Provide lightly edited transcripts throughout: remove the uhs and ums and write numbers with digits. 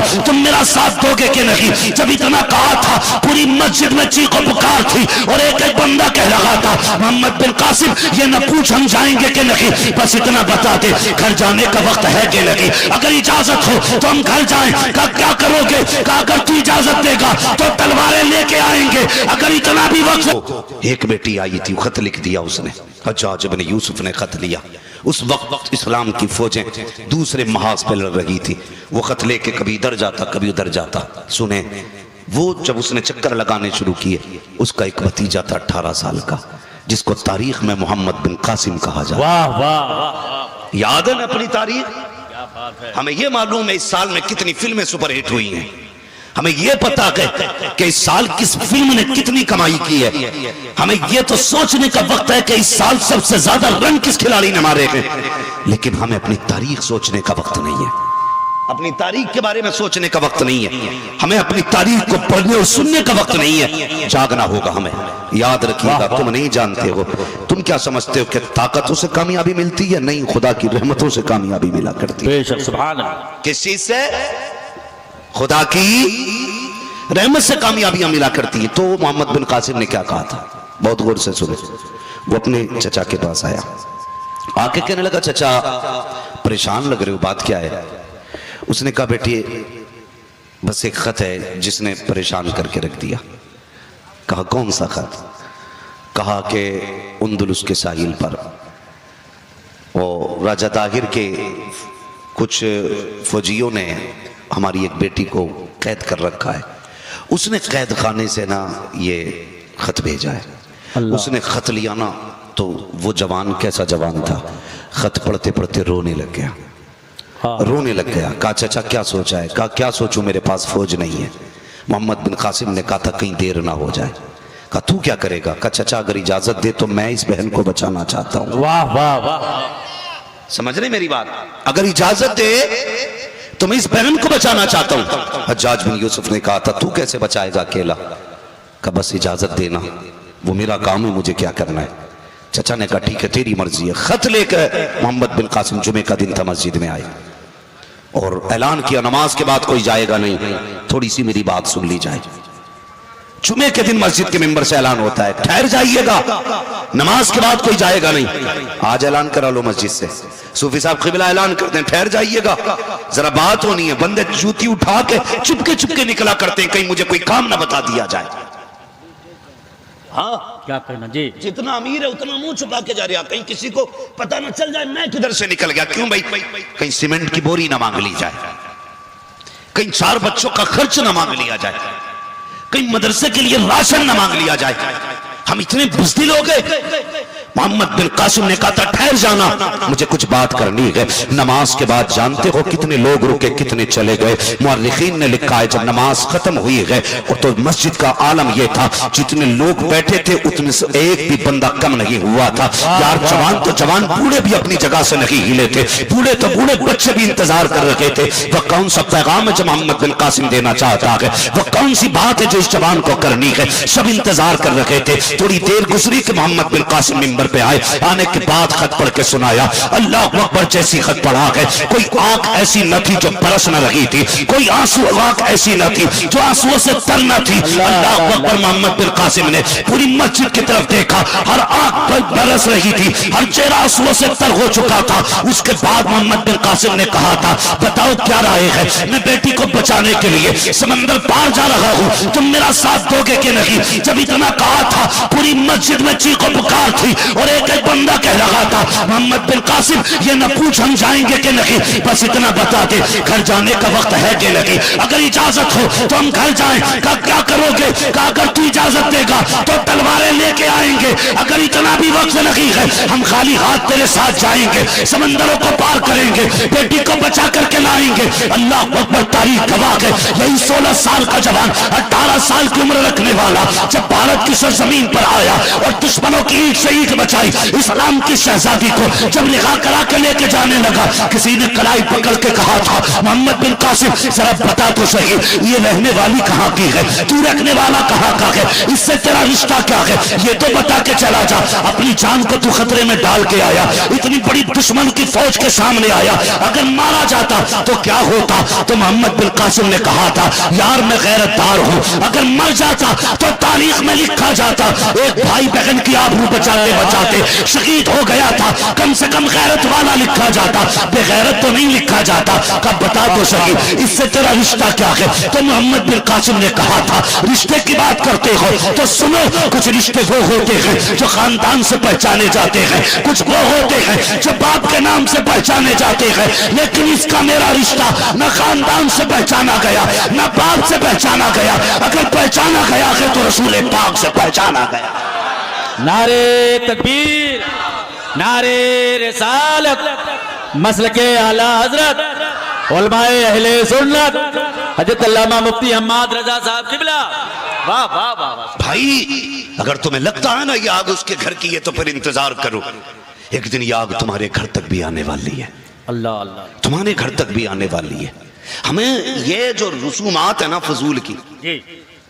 हूँ, तुम मेरा साथ दोगे कि नहीं? जब इतना कहा था पूरी मस्जिद में चीखो पुकार थी और एक एक बंदा कह रहा था मोहम्मद बिन कासिम ये न पूछ हम जाएंगे कि नहीं, बस इतना बता दे घर जाने का वक्त है कि नहीं, अगर इजाजत हो तो हम घर जाएं। का क्या करोगे? का अगर तू इजाजत देगा तो तलवारें लेके आएंगे, अगर इतना भी वक्त। एक बेटी आई थी, खत लिख दिया उसने, हज्जाज इब्न यूसुफ ने खत लिया। उस वक्त इस्लाम की फौजें दूसरे महाज पे लड़ रही थी, वो खत लेके कभी इधर जाता कभी उधर जाता। सुने, वो जब उसने चक्कर लगाने शुरू किए, उसका एक भतीजा था 18 साल का, जिसको तारीख में मोहम्मद बिन कासिम कहा जाता। वाह वाह वाह, याद है ना अपनी तारीख? हमें यह मालूम है इस साल में कितनी फिल्में सुपरहिट हुई हैं, हमें यह पता है कि इस साल किस फिल्म ने कितनी कमाई की है, हमें यह तो सोचने का वक्त है कि इस साल सबसे ज्यादा रन किस खिलाड़ी ने मारे हैं, लेकिन हमें अपनी तारीख सोचने का वक्त नहीं है, अपनी तारीख के बारे में सोचने का वक्त नहीं है, हमें अपनी तारीख को पढ़ने और सुनने का वक्त नहीं है। जागना होगा हमें। याद रखिएगा, तुम नहीं जानते हो, तुम क्या समझते हो कि ताकतों से कामयाबी मिलती है? नहीं, खुदा की रहमतों से कामयाबी मिला करती है। सुभान अल्लाह। किस चीज से? खुदा की रहमत से कामयाबियां मिला करती है। तो मोहम्मद बिन कासिम ने क्या कहा था, बहुत गौर से सुने। वो अपने चचा के पास आया, आके कहने लगा चचा परेशान लग रहे हो, बात क्या है? उसने कहा बेटी बस एक खत है जिसने परेशान करके रख दिया। कहा कौन सा खत? कहा कि उंदुलुस के साहिल पर और राजा ताहिर के कुछ फौजियों ने हमारी एक बेटी को कैद कर रखा है, उसने कैद खाने से ना ये खत भेजा है। उसने खत लिया ना तो वो जवान कैसा जवान था, खत पढ़ते पढ़ते रोने लग गया, रोने लग गया। कहा चाचा क्या सोचा है? कहा क्या सोचूं, मेरे पास फौज नहीं है। मोहम्मद बिन कासिम ने कहा था कहीं देर ना हो जाए। कहा तू क्या करेगा? कहा चाचा अगर इजाजत दे तो मैं इस बहन को बचाना चाहता हूं। वाह वाह वाह, समझ रहे मेरी बात? अगर इजाजत दे तो मैं इस बहन को बचाना चाहता हूं। हज्जाज बिन यूसुफ ने कहा था तू कैसे बचाएगा अकेला? कहा बस इजाजत देना, वो मेरा काम है, मुझे क्या करना है। चाचा ने कहा ठीक है तेरी मर्जी है। खत लेकर मोहम्मद बिन कासिम जुमे का दिन था मस्जिद में आए और ऐलान किया नमाज के बाद कोई जाएगा नहीं। थोड़ी सी मेरी बात सुन ली जाए। जुमे के दिन मस्जिद के मेंबर से ऐलान होता है ठहर जाइएगा, नमाज के बाद कोई जाएगा नहीं। आज ऐलान करा लो मस्जिद से, सूफी साहब क़िबला ऐलान करते हैं ठहर जाइएगा, जरा बात होनी है। बंदे जूती उठा के चुपके चुपके निकला करते हैं, कहीं मुझे कोई काम ना बता दिया जाए। हाँ क्या कहना जी, जितना अमीर है उतना मुंह छुपा के जा रहा, कहीं किसी को पता ना चल जाए मैं किधर से निकल गया। क्यों भाई? कहीं सीमेंट की बोरी ना मांग ली जाए, कहीं 4 बच्चों का खर्च ना मांग लिया जाए, कहीं मदरसे के लिए राशन ना मांग लिया जाए। हम इतने बुज़दिल हो गए। मोहम्मद बिन कासिम ने कहा था ठहर जाना, मुझे कुछ बात करनी है। नमाज के बाद जानते हो कितने लोग रुके कितने चले गए। मुअर्रिखीन ने लिखा है जब नमाज खत्म हुई है तो मस्जिद का आलम यह था जितने लोग बैठे थे उतने से एक भी बंदा कम नहीं हुआ था। यार जवान तो जवान, बूढ़े भी अपनी जगह से नहीं हिले थे, बूढ़े तो बूढ़े, बच्चे भी इंतजार कर रहे थे। वह कौन सा पैगाम है जो मोहम्मद बिन कासिम देना चाहता है, वह कौन सी बात है जो इस जवान को करनी है। सब इंतजार कर रहे थे। थोड़ी देर गुजरी कि मोहम्मद बिन कासिम मिंबर पे आए, आने के बाद खत पढ़ के सुनाया। अल्लाह अकबर जैसी खत पढ़ा है, कोई आंख ऐसी न थी जो बरस न रही थी, कोई आंसू आंख ऐसी न थी जो आंसुओं से तर न थी। अल्लाह अकबर। मोहम्मद बिन कासिम ने पूरी मस्जिद की तरफ देखा, हर आंख पर बरस रही थी, हर चेहरा आंसुओं से तर हो चुका था। उसके बाद मोहम्मद बिन कासिम ने कहा था बताओ क्या राय है, मैं बेटी को बचाने के लिए समंदर पार जा रहा हूँ, तुम मेरा साथ दोगे कि नहीं? जब इतना कहा था पूरी मस्जिद में चीखो पुकार थी और एक एक बंदा कह रहा था मोहम्मद बिन कासिम ये न पूछ हम जाएंगे कि नहीं, बस इतना बता दे घर जाने का वक्त है कि नहीं, अगर इजाजत हो तो हम घर जाएं। का क्या करोगे? का अगर तू इजाजत देगा तो तलवारें लेके आएंगे, अगर इतना भी वक्त नहीं है हम खाली हाथ तेरे साथ जाएंगे, समंदरों को पार करेंगे, बेटी को बचा करके लाएंगे। अल्लाह अकबर। तारीख गवाह है यही 16 साल का जवान 18 साल की उम्र रखने वाला जब भारत की सरजमीन पर आया और दुश्मनों की ईंट से ईंट बचाई। इस्लाम की शहजादी को जब निकाह करा के लेके जाने लगा, किसी ने कलाई पकड़ के कहा था, मोहम्मद बिन कासिम जरा बता तो सही, ये रहने वाली कहाँ की है, तू रखने वाला कहाँ का है, इससे तेरा रिश्ता क्या है, ये तो बता के चला जा। अपनी जान को तू खतरे में डाल के आया, इतनी बड़ी दुश्मन की फौज के सामने आया, अगर मारा जाता तो क्या होता? तो मोहम्मद बिन कासिम ने कहा था, यार मैं गैरतदार हूं, अगर मर जाता तो तारीख में लिखा जाता एक भाई बहन की आबरू बचाते बचाते शहीद हो गया था, कम से कम गैरत वाला लिखा जाता, बेगैरत तो नहीं लिखा जाता। कब बता तो सही, इससे तेरा रिश्ता क्या है? तो मोहम्मद बिन कासिम ने कहा था, रिश्ते की बात करते हो तो सुनो, कुछ रिश्ते वो होते हैं जो खानदान से पहचाने जाते हैं, कुछ वो होते हैं जो बाप के नाम से पहचाने जाते हैं, लेकिन इसका मेरा रिश्ता न खानदान से पहचाना गया न बाप से पहचाना गया, अगर पहचाना गया है तो रसूल पाक से पहचाना गया। नारे तकबीर, नारे रिसालत, मसलके आला हजरत उलमाए अहले सुन्नत हजरत अल्लामा मुफ्ती हम्माद रजा साहब किबला। वाह वाह वाह वाह। भाई अगर तुम्हें लगता है ना ये आग उसके घर की है तो फिर इंतजार करो, एक दिन ये आग तुम्हारे घर तक भी आने वाली है। अल्लाह अल्लाह। तुम्हारे घर तक भी आने वाली है। हमें ये जो रसूमात है ना फजूल की,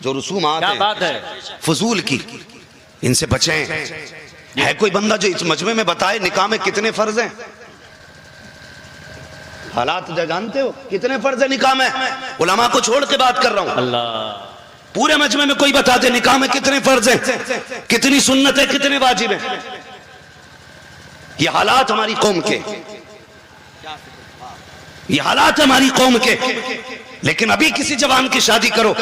जो रसूमात क्या बात है फजूल की, इनसे बचें। है कोई बंदा जो इस मजमे में बताए निकाह में कितने फर्ज हैं? हालात जानते हो कितने फर्ज है निकाह में? उलमा को छोड़ के बात कर रहा हूं। अल्लाह। पूरे मजमे में कोई बता दे निकाह में कितने फर्ज हैं, कितनी सुन्नत है, कितने वाजिब हैं। ये हालात हमारी कौम के, ये हालात हमारी कौम के। लेकिन अभी किसी जवान की शादी करो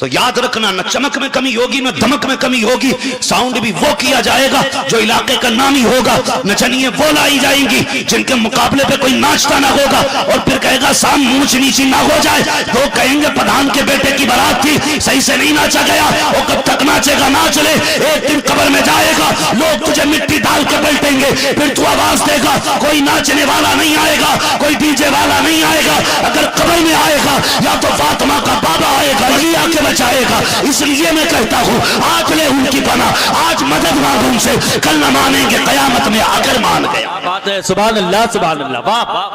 तो याद रखना, न चमक में कमी होगी न धमक में कमी होगी, साउंड भी वो किया जाएगा जो इलाके का नामी होगा, नचनिए वो लाई जाएंगी जिनके मुकाबले पे कोई नाचता ना होगा, और फिर कहेगा साम ऊंच नीची ना हो जाए, वो कहेंगे प्रधान के बेटे की बारात थी, सही से नहीं नाचा गया, वो कब तक नाचेगा? नाच ले, एक दिन कब्र में जाएगा, लोग तुझे मिट्टी डाल के बैठेंगे, फिर तू आवाज देगा, कोई नाचने वाला नहीं आएगा, कोई डीजे वाला नहीं आएगा। अगर कब्र में आएगा या तो फातिमा का बाबा आएगा, नहीं आके बचाएगा। इसलिए मैं कहता हूं, आज ले उनकी पना, आज मदद मांग उनसे, कल न मानेंगे कयामत में आकर मान गया। बात है, सुभान अल्लाह सुभान अल्लाह। वाह वाह।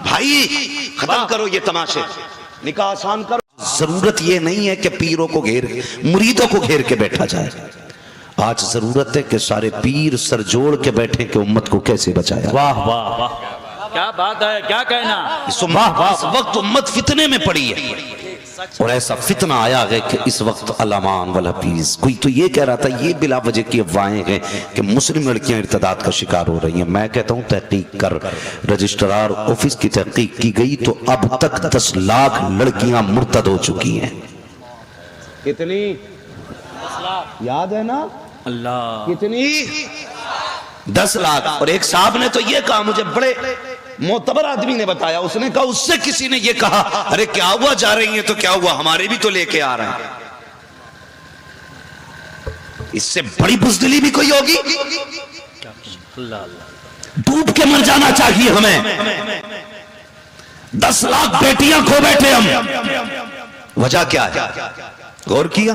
भाई खत्म करो ये तमाशे, निकाह आसान करो। जरूरत ये नहीं है कि पीरों को घेर, मुरीदों को घेर के बैठा जाए। आज जरूरत है कि सारे पीर सर जोड़ के बैठे कि उम्मत को कैसे बचाया। वाह वाह वाह, क्या बात है, क्या कहना। इस वक्त उम्मत फितने में पड़ी है, और ऐसा फितना आया है कि इस वक्त अलामान वल हफीज। कोई तो ये कह रहा था, ये बिला वजह की अफवाहें हैं कि मुस्लिम लड़कियां इर्तदाद का शिकार हो रही हैं। मैं कहता हूं तहकीक कर, रजिस्ट्रार ऑफिस की तहकीक की गई तो अब तक 10 लाख लड़कियां मुर्तद हो चुकी हैं। कितनी याद है ना? अल्लाह। कितनी? 10 लाख। और एक साहब ने तो ये कहा, मुझे बड़े मोतबर आदमी ने बताया, उसने कहा उससे किसी ने ये कहा, अरे क्या हुआ, जा रही है तो क्या हुआ, हमारे भी तो लेके आ रहे हैं। इससे बड़ी बुज़दिली भी कोई होगी? डूब के मर जाना चाहिए हमें। 10 लाख बेटियां खो बैठे हम, वजह क्या है? गौर किया?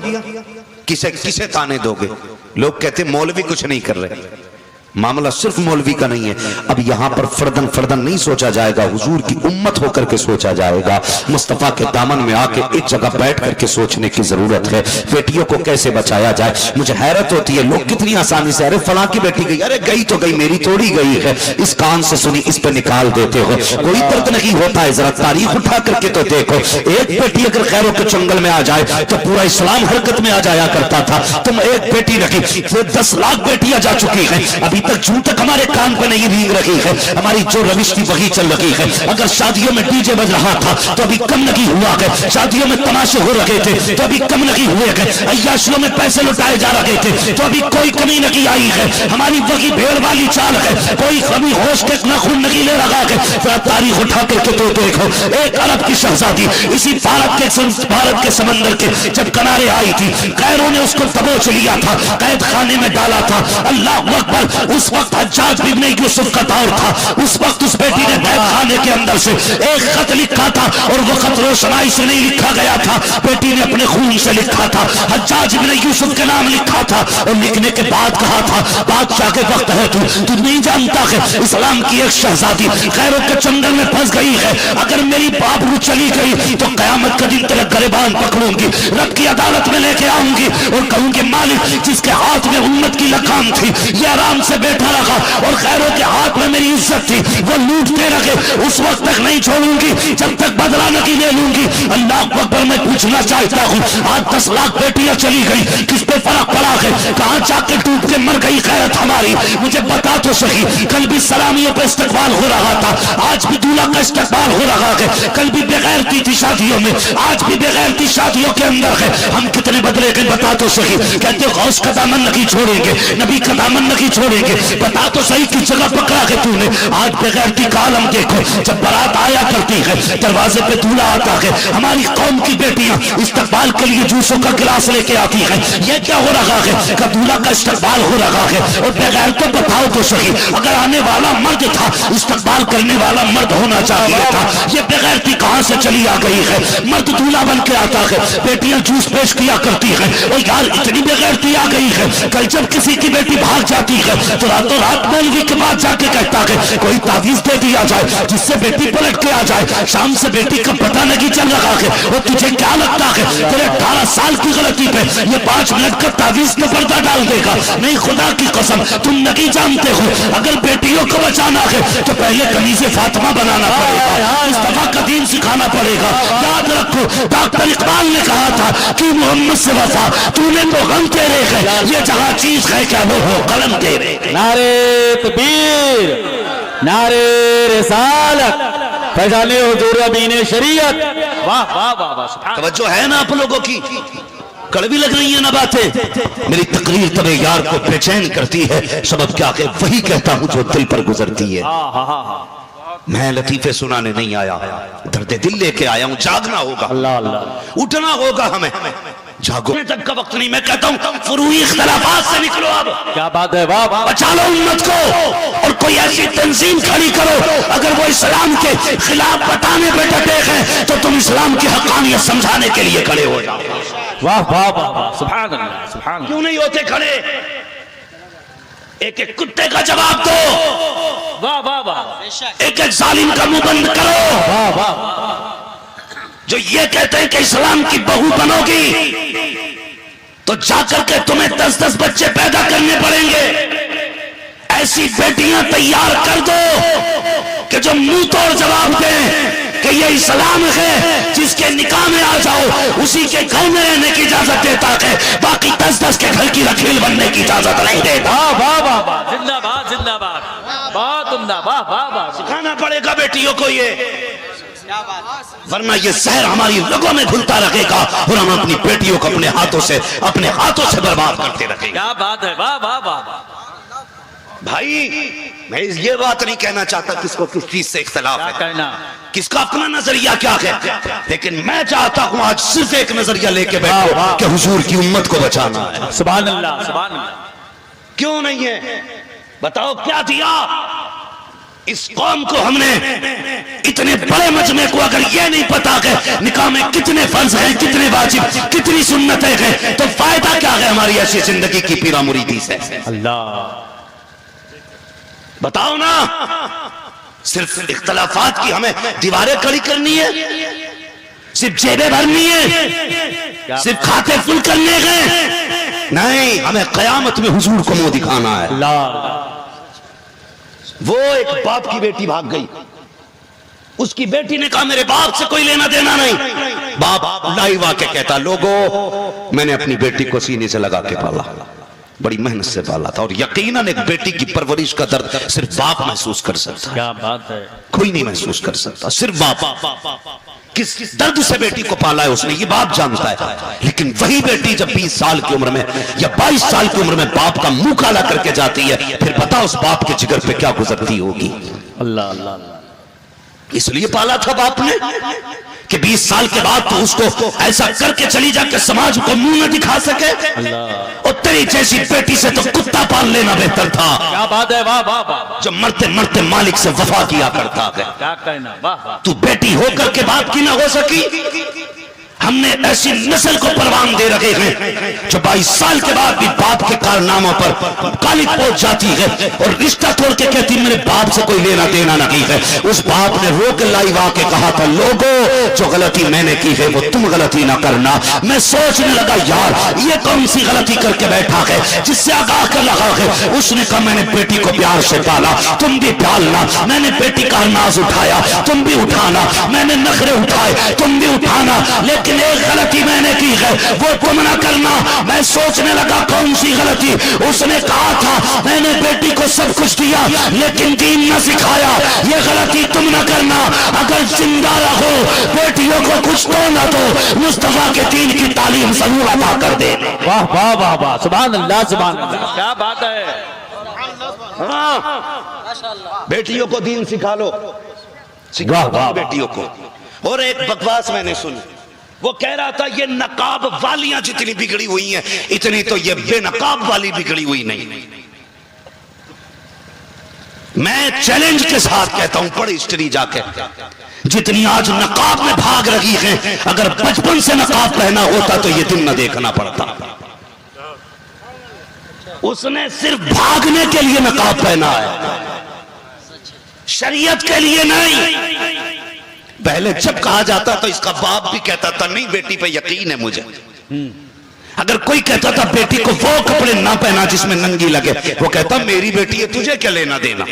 किसे किसे ताने दोगे? लोग कहते मौलवी कुछ नहीं कर रहे। मामला सिर्फ मौलवी का नहीं है, अब यहां पर फर्दन फर्दन नहीं सोचा जाएगा, हुजूर की उम्मत होकर के सोचा जाएगा। मुस्तफा के दामन में आके एक जगह बैठ करके सोचने की जरूरत है, बेटियों को कैसे बचाया जाए। मुझे हैरत होती है, लोग कितनी आसानी से, अरे फलां की बेटी गई, अरे गई तो गई, मेरी थोड़ी गई है, इस कान से सुनी इस पे निकाल देते हो, कोई दर्द नहीं होता है। जरा तारीख उठा करके तो देखो, एक बेटी अगर खैरों के जंगल में आ जाए तो पूरा इस्लाम हरकत में आ जाया करता था। तुम एक बेटी रखी, फिर 10 लाख बेटियां जा चुकी हैं, अभी तक जूं तक हमारे कान पे नहीं भीग रही है। हमारी जो रविश थी वही चल रही है। अगर शादियों में डीजे बज रहा था तो अभी कम नहीं हुआ है, शादियों में तमाशे हो रहे थे तो अभी कम नहीं हुए हैं, अय्याशियों में पैसे लुटाए जा रहे थे तो अभी कोई कमी नहीं आई है। हमारी वही भेड़ वाली चाल है, कोई कमी होश के नाखून नहीं ले रहा है। तारीख उठा करके तो देखो, एक अरब की शहजादी इसी भारत के समंदर के जब किनारे आई थी, कैरों ने उसको दबोच लिया था, कैद खाने में डाला था। अल्लाह अकबर, उस वक्त हज्जाज बिन यूसुफ का दौर था। उस वक्त उस बेटी ने बैत खाने के अंदर से एक खत लिखा था और वो खत रोशनाई से नहीं लिखा गया था, बेटी ने अपने खून से लिखा था, हज्जाज बिन यूसुफ के नाम लिखा था और लिखने के बाद कहा था बादशाह के वक्त है, तू नहीं जानता है इस्लाम की एक शहजादी खैरों के जंगल में फंस गई है, अगर मेरी बाबरू चली गई तो कयामत का दिन तेरे गरेबान पकड़ूंगी, रब की अदालत में लेके आऊंगी और कहूंगी मालिक जिसके हाथ में उम्मत की लगाम थी ये आराम से बैठा रहा और खैरों के हाथ में मेरी इज्जत थी वो लूटते रहे, उस वक्त तक नहीं छोड़ूंगी जब तक बदला नहीं ले लूंगी। अल्लाह अकबर, मैं पूछना चाहता हूँ आज 10 लाख बेटियां चली गई, किस पे फर्क पड़ा है, कहाँ जाके टूट के मर गई खैरत हमारी, मुझे बता तो सही। कल भी सलामियों पे इस्तकबाल हो रहा था, आज भी दूल्हा का इस्तकबाल हो रहा है, कल भी बेगैरती थी शादियों में, आज भी बेगैरती शादियों के अंदर है, हम कितने बदले गए बता तो सही। कहते हो गौस का दामन नहीं छोड़ेंगे, नबी का दामन नहीं छोड़ेंगे, बता तो सही किस जगह पकड़ा है तूने। आज बेगैरती का आलम देखो, जब बारात आया करती है दरवाजे पे दूल्हा आता है, हमारी कौम की बेटियां इस्तकबाल के लिए जूसों का गिलास लेके आती है, ये क्या हो रहा है, का दूल्हा का इस्तकबाल हो रहा है। और बगैर तो बताओ तो सही, अगर आने वाला मर्द था इस्तकबाल करने वाला मर्द होना चाहिए था, ये बेगैरती कहां से चली आ गई है। मर्द दूल्हा बन के आता है, बेटियां जूस पेश किया करती है, और यार इतनी बेगैरती आ गई है, कल जब किसी की बेटी भाग जाती है तो रातों रात मौलवी के बाद जाके कहता है कोई तावीज दे दिया जाए जिससे बेटी पलट के आ जाए, शाम से बेटी का पता नहीं चल रहा है। और तुझे क्या लगता है तेरे 18 साल की गलती पे ये 5 मिनट का तावीज में पर्दा डाल देगा? नहीं, खुदा की कसम तुम नहीं जानते हो, अगर बेटियों को बचाना है तो पहले कनीज़े फातिमा बनाना पड़ेगा, मुस्तफा का दीन सिखाना पड़ेगा। याद रखो डॉक्टर इकबाल ने कहा था कि मोहम्मद से वफा तूने तो गम तेरे है, ये जहां चीज है क्या वो हो कलम तेरे। नारे तकबीर, नारे रिसालत, फैजाने हुजूर अमीन शरीयत। वाह वाह वाह वाह, तवज्जो है ना आप लोगों की? कड़वी लग रही है ना बातें? मेरी तकरीर तबे यार को बेचैन करती है, सबब क्या है वही कहता हूं जो दिल पर गुजरती है। मैं लतीफे सुनाने नहीं आया, दर्द दिल लेके आया हूं। जागना होगा, अल्लाह अल्लाह, उठना होगा हमें, जागो तक का वक्त नहीं। मैं कहता हूं फुरूई इख्तिलाफात से निकलो, अब क्या बात है, वाह वाह, बचा लो उम्मत को और कोई ऐसी तंजीम खड़ी करो अगर वो इस्लाम के खिलाफ बताने पे डटे हैं तो तुम इस्लाम की हक़ानियत समझाने के लिए खड़े हो जाओ। वाह वाह वाह वाह, सुभान अल्लाह सुभान अल्लाह। क्यों नहीं होते खड़े? एक एक कुत्ते का जवाब दो, वाह वाह वाह, एक एक जालिम का मुंह बंद करो वाह वाह, जो ये कहते हैं कि इस्लाम की बहू बनोगी तो जाकर के तुम्हें 10-10 बच्चे पैदा करने पड़ेंगे। ऐसी बेटियां तैयार कर दो कि जो मुंह तोड़ जवाब दें कि ये इस्लाम है, जिसके निकाह में आ जाओ उसी के घर में रहने की इजाजत देता है, बाकी 10-10 के घर की रखील बनने की इजाजत नहीं देता। वाह वाह वाह वाह, जिंदाबाद जिंदाबाद, बहुत उम्दा, वाह वाह वाह। सिखाना पड़ेगा बेटियों को ये, वरना ये जहर हमारी रगों में घुलता रहेगा और हम अपनी बेटियों को अपने हाथों से बर्बाद करते रहेंगे। क्या बात है, वाह वाह वाह। भाई मैं ये बात नहीं कहना चाहता किसको किस चीज से इख्तिलाफ है, कहना किसका अपना नजरिया क्या है, लेकिन मैं चाहता हूं आज सिर्फ एक नजरिया लेके बैठो कि हुजूर की उम्मत को बचाना है। सुभान अल्लाह सुभान अल्लाह। क्यों नहीं है? बताओ क्या दिया इस कौम को हमने? इतने बड़े मजमे को अगर ये नहीं पता है निकाह में कितने फर्ज हैं, कितने वाजिब, कितनी सुन्नतें हैं, तो फायदा क्या है हमारी ऐसी जिंदगी की पीरा मुरीदी से? अल्लाह बताओ ना। सिर्फ इख्तलाफात की हमें दीवारें खड़ी करनी है, सिर्फ जेबें भरनी है, सिर्फ खाते फुल करने गए? नहीं, हमें कयामत में हुजूर को मुंह दिखाना है। वो एक बाप की बेटी भाग गई, उसकी बेटी ने कहा मेरे बाप से कोई लेना देना नहीं। बाप लाइव आके कहता लोगों मैंने अपनी बेटी को सीने से लगा के पाला, बड़ी मेहनत से पाला था, और यकीनन एक बेटी की परवरिश का दर्द सिर्फ बाप महसूस कर सकता है। क्या बात है, कोई नहीं महसूस कर सकता, सिर्फ बाप। किस दर्द से बेटी को पाला है उसने, ये बाप जानता है। लेकिन वही बेटी जब 20 साल की उम्र में या 22 साल की उम्र में बाप का मुंह काला करके जाती है, फिर पता उस बाप के जिगर पे क्या गुजरती होगी। अल्लाह अल्लाह। इसलिए पाला था बाप ने कि 20 साल के बाद तो उसको ऐसा करके चली जा कि समाज को मुंह न दिखा सके। और तेरी जैसी बेटी से तो कुत्ता पाल लेना बेहतर था। क्या बात है, वाह वाह वाह, जो मरते मरते मालिक से वफा किया करता है। क्या कहना, वाह वाह। तू बेटी होकर के बाप की ना हो सकी। हमने ऐसी नस्ल को परवान दे रखे हैं जो 22 साल के बाद भी बाप के कारनामों पर कालिक पहुंच जाती है और रिश्ता तोड़ के कहती मेरे बाप से कोई लेना देना नहीं है। उस बाप ने रोक लाई वाके कहा था, लोगों जो गलती मैंने की है वो तुम गलती ना करना। मैं सोचने लगा यार ये कौन सी गलती करके बैठा है जिससे आगाह कर लगा है। उसने कहा मैंने बेटी को प्यार से पाला, तुम भी पालना। मैंने बेटी का नाज उठाया, तुम भी उठाना। मैंने नखरे उठाए, तुम भी उठाना। लेकिन एक गलती मैंने की है वो तुम ना करना। मैं सोचने लगा कौन सी गलती। उसने कहा था मैंने बेटी को सब कुछ दिया लेकिन दीन न सिखाया, ये गलती तुम ना करना। अगर जिंदा रहो बेटियों को कुछ तो ना दो, मुस्तफा के दीन की तालीम जरूर अदा कर दे। वाह वाह वाह वाह, सुभान अल्लाह सुभान अल्लाह, क्या बात है। हाँ, बेटियों को दीन सिखा लो, वाह वाह बेटियों को। और एक बकवास मैंने सुनी, वो कह रहा था ये नकाब वालियां जितनी बिगड़ी हुई हैं इतनी तो ये बेनकाब वाली बिगड़ी हुई नहीं। मैं चैलेंज के साथ कहता हूं, पढ़ हिस्ट्री जाके, जितनी आज नकाब में भाग रही हैं अगर बचपन से नकाब पहना होता तो ये दिन न देखना पड़ता। उसने सिर्फ भागने के लिए नकाब पहना है, शरीयत के लिए नहीं। पहले जब कहा जाता तो इसका बाप भी कहता था नहीं बेटी पे यकीन है मुझे। अगर कोई कहता था बेटी को वो कपड़े ना पहना जिसमें नंगी लगे, वो कहता मेरी बेटी है तुझे क्या लेना देना।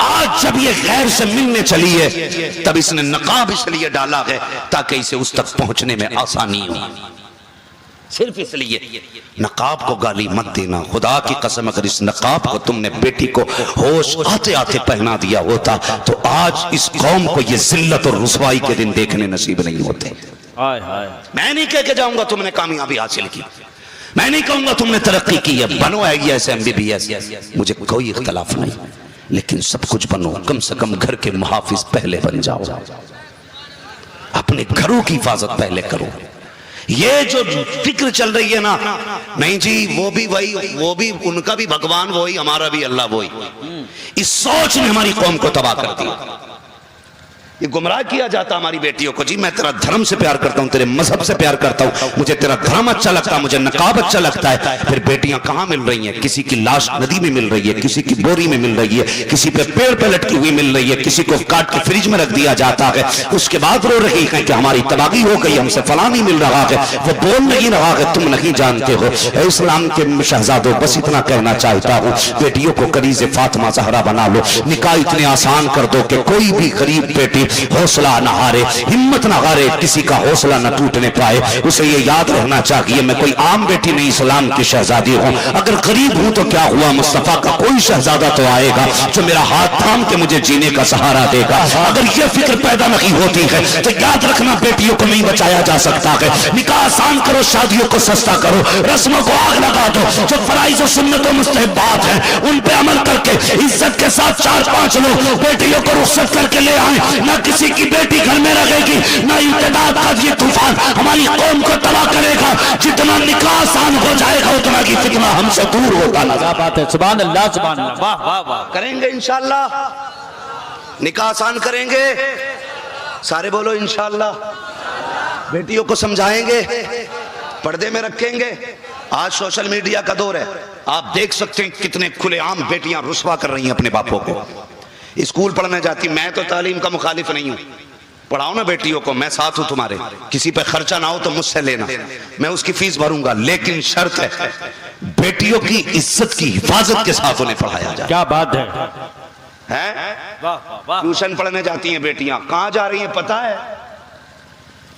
आज जब ये गैर से मिलने चली है तब इसने नकाब इसलिए डाला है ताकि इसे उस तक पहुंचने में आसानी हो, सिर्फ इसलिए। नकाब को गाली मत देना, खुदा की कसम अगर इस नकाब को तुमने बेटी को होश आते आते पहना दिया होता तो आज इस कौम को ये जिल्लत और रुसवाई के दिन देखने नसीब नहीं होते। हाय हाय, मैं नहीं कह के जाऊंगा तुमने कामयाबी हासिल की, मैं नहीं कहूंगा तुमने तरक्की की है, बनो IAS MBBS, मुझे कोई इख्तलाफ नहीं, लेकिन सब कुछ बनो, कम से कम घर के मुहाफिज पहले बन जाओ, अपने घरों की हिफाजत पहले करो। ये जो फिक्र चल रही है ना, नहीं जी वो भी वही, वो भी उनका भी भगवान वही, हमारा भी अल्लाह वही, इस सोच ने हमारी कौम को तबाह कर दिया। ये गुमराह किया जाता हमारी बेटियों को, जी मैं तेरा धर्म से प्यार करता हूँ, तेरे मजहब से प्यार करता हूँ, मुझे तेरा धर्म अच्छा लगता है, मुझे नकाब अच्छा लगता है। फिर बेटियां कहाँ मिल रही हैं? किसी की लाश नदी में मिल रही है, किसी की बोरी में मिल रही है, किसी पे पेड़ पे लटकी हुई मिल रही है, किसी को काट के फ्रिज में रख दिया जाता है, उसके बाद रो रही है कि हमारी तबाही हो गई, हमसे फला नहीं मिल रहा है। वो बोल नहीं रहा है, तुम नहीं जानते हो। इस्लाम के शहजादों, बस इतना कहना चाहता हूँ, बेटियों को कनीज़ फातिमा ज़हरा बना लो, निकाह इतने आसान कर दो कि कोई भी गरीब बेटी हौसला न हारे, हिम्मत न हारे, किसी का हौसला न टूटने पाए। उसे ये याद रहना चाहिए मैं कोई आम बेटी नहीं, इस्लाम की शहजादी हूँ। अगर गरीब हूं तो क्या हुआ, मुस्तफा का कोई शहजादा तो आएगा जो मेरा हाथ थाम के मुझे जीने का सहारा देगा। अगर ये फिक्र पैदा नहीं होती है तो याद रखना बेटियों को नहीं बचाया जा सकता है। निकाह आसान करो, शादियों को सस्ता करो, रस्मों को आग लगा दो, जो फराइज और सुन्नत और मुस्तहबात है उन पे अमल करके इज्जत के साथ 4-5 लोग बेटियों को रुखसत करके ले आए। न किसी की बेटी घर में रहेगी, न इंतदाद का ये तूफान हमारी कौम को तबाह करेगा। जितना निकाह आसान हो जाएगा उतना की फितना हमसे दूर होता नजर। बात है, सुभान अल्लाह सुभान अल्लाह, वाह वाह वाह। करेंगे इंशाअल्लाह, निकाह आसान करेंगे, सारे बोलो इंशाअल्लाह। बेटियों को समझाएंगे, पर्दे में रखेंगे। आज सोशल मीडिया का दौर है, आप देख सकते हैं कितने खुलेआम बेटियां रुस्वा कर रही हैं अपने बापों को। स्कूल पढ़ने जाती, मैं तो तालीम का मुखालिफ नहीं हूं, पढ़ाओ ना बेटियों को, मैं साथ हूं तुम्हारे, किसी पे खर्चा ना हो तो मुझसे लेना, मैं उसकी फीस भरूंगा, लेकिन शर्त है बेटियों की इज्जत की हिफाजत के साथ उन्हें पढ़ाया जाए। क्या बात है, ट्यूशन पढ़ने जाती हैं बेटियां, कहां जा रही हैं पता है?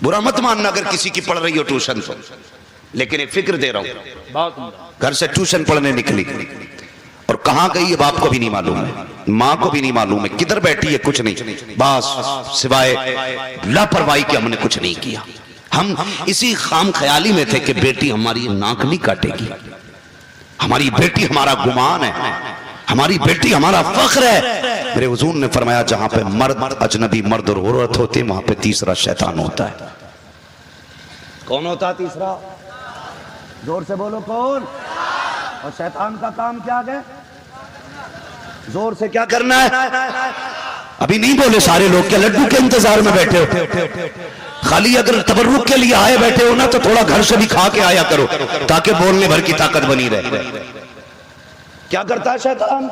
बुरा मत मानना अगर किसी की पढ़ रही हो ट्यूशन तो, लेकिन एक फिक्र दे रहा हूं, घर से ट्यूशन पढ़ने निकली और कहां गई है बाप को भी नहीं मालूम है, मां को भी नहीं मालूम है, किधर बैठी है कुछ नहीं, बस सिवाय लापरवाही के हमने कुछ नहीं किया। हम इसी खाम ख्याली में थे कि बेटी हमारी नाक नहीं काटेगी, हमारी बेटी हमारा गुमान है, हमारी बेटी हमारा फख्र है। मेरे हुजूर ने फरमाया जहां पे मर्द अजनबी मर्द और औरत होते हैं वहां पे तीसरा शैतान होता है। कौन होता है तीसरा? जोर से बोलो कौन? और शैतान का काम क्या है? जोर से क्या करना है? अभी नहीं बोले सारे लोग, क्या लड्डू के इंतजार में बैठे हो? खाली अगर तबर्रुक के लिए आए बैठे हो ना तो थोड़ा घर से भी खा के आया करो ताकि बोलने भर की ताकत बनी रहे। क्या करता है शैतान?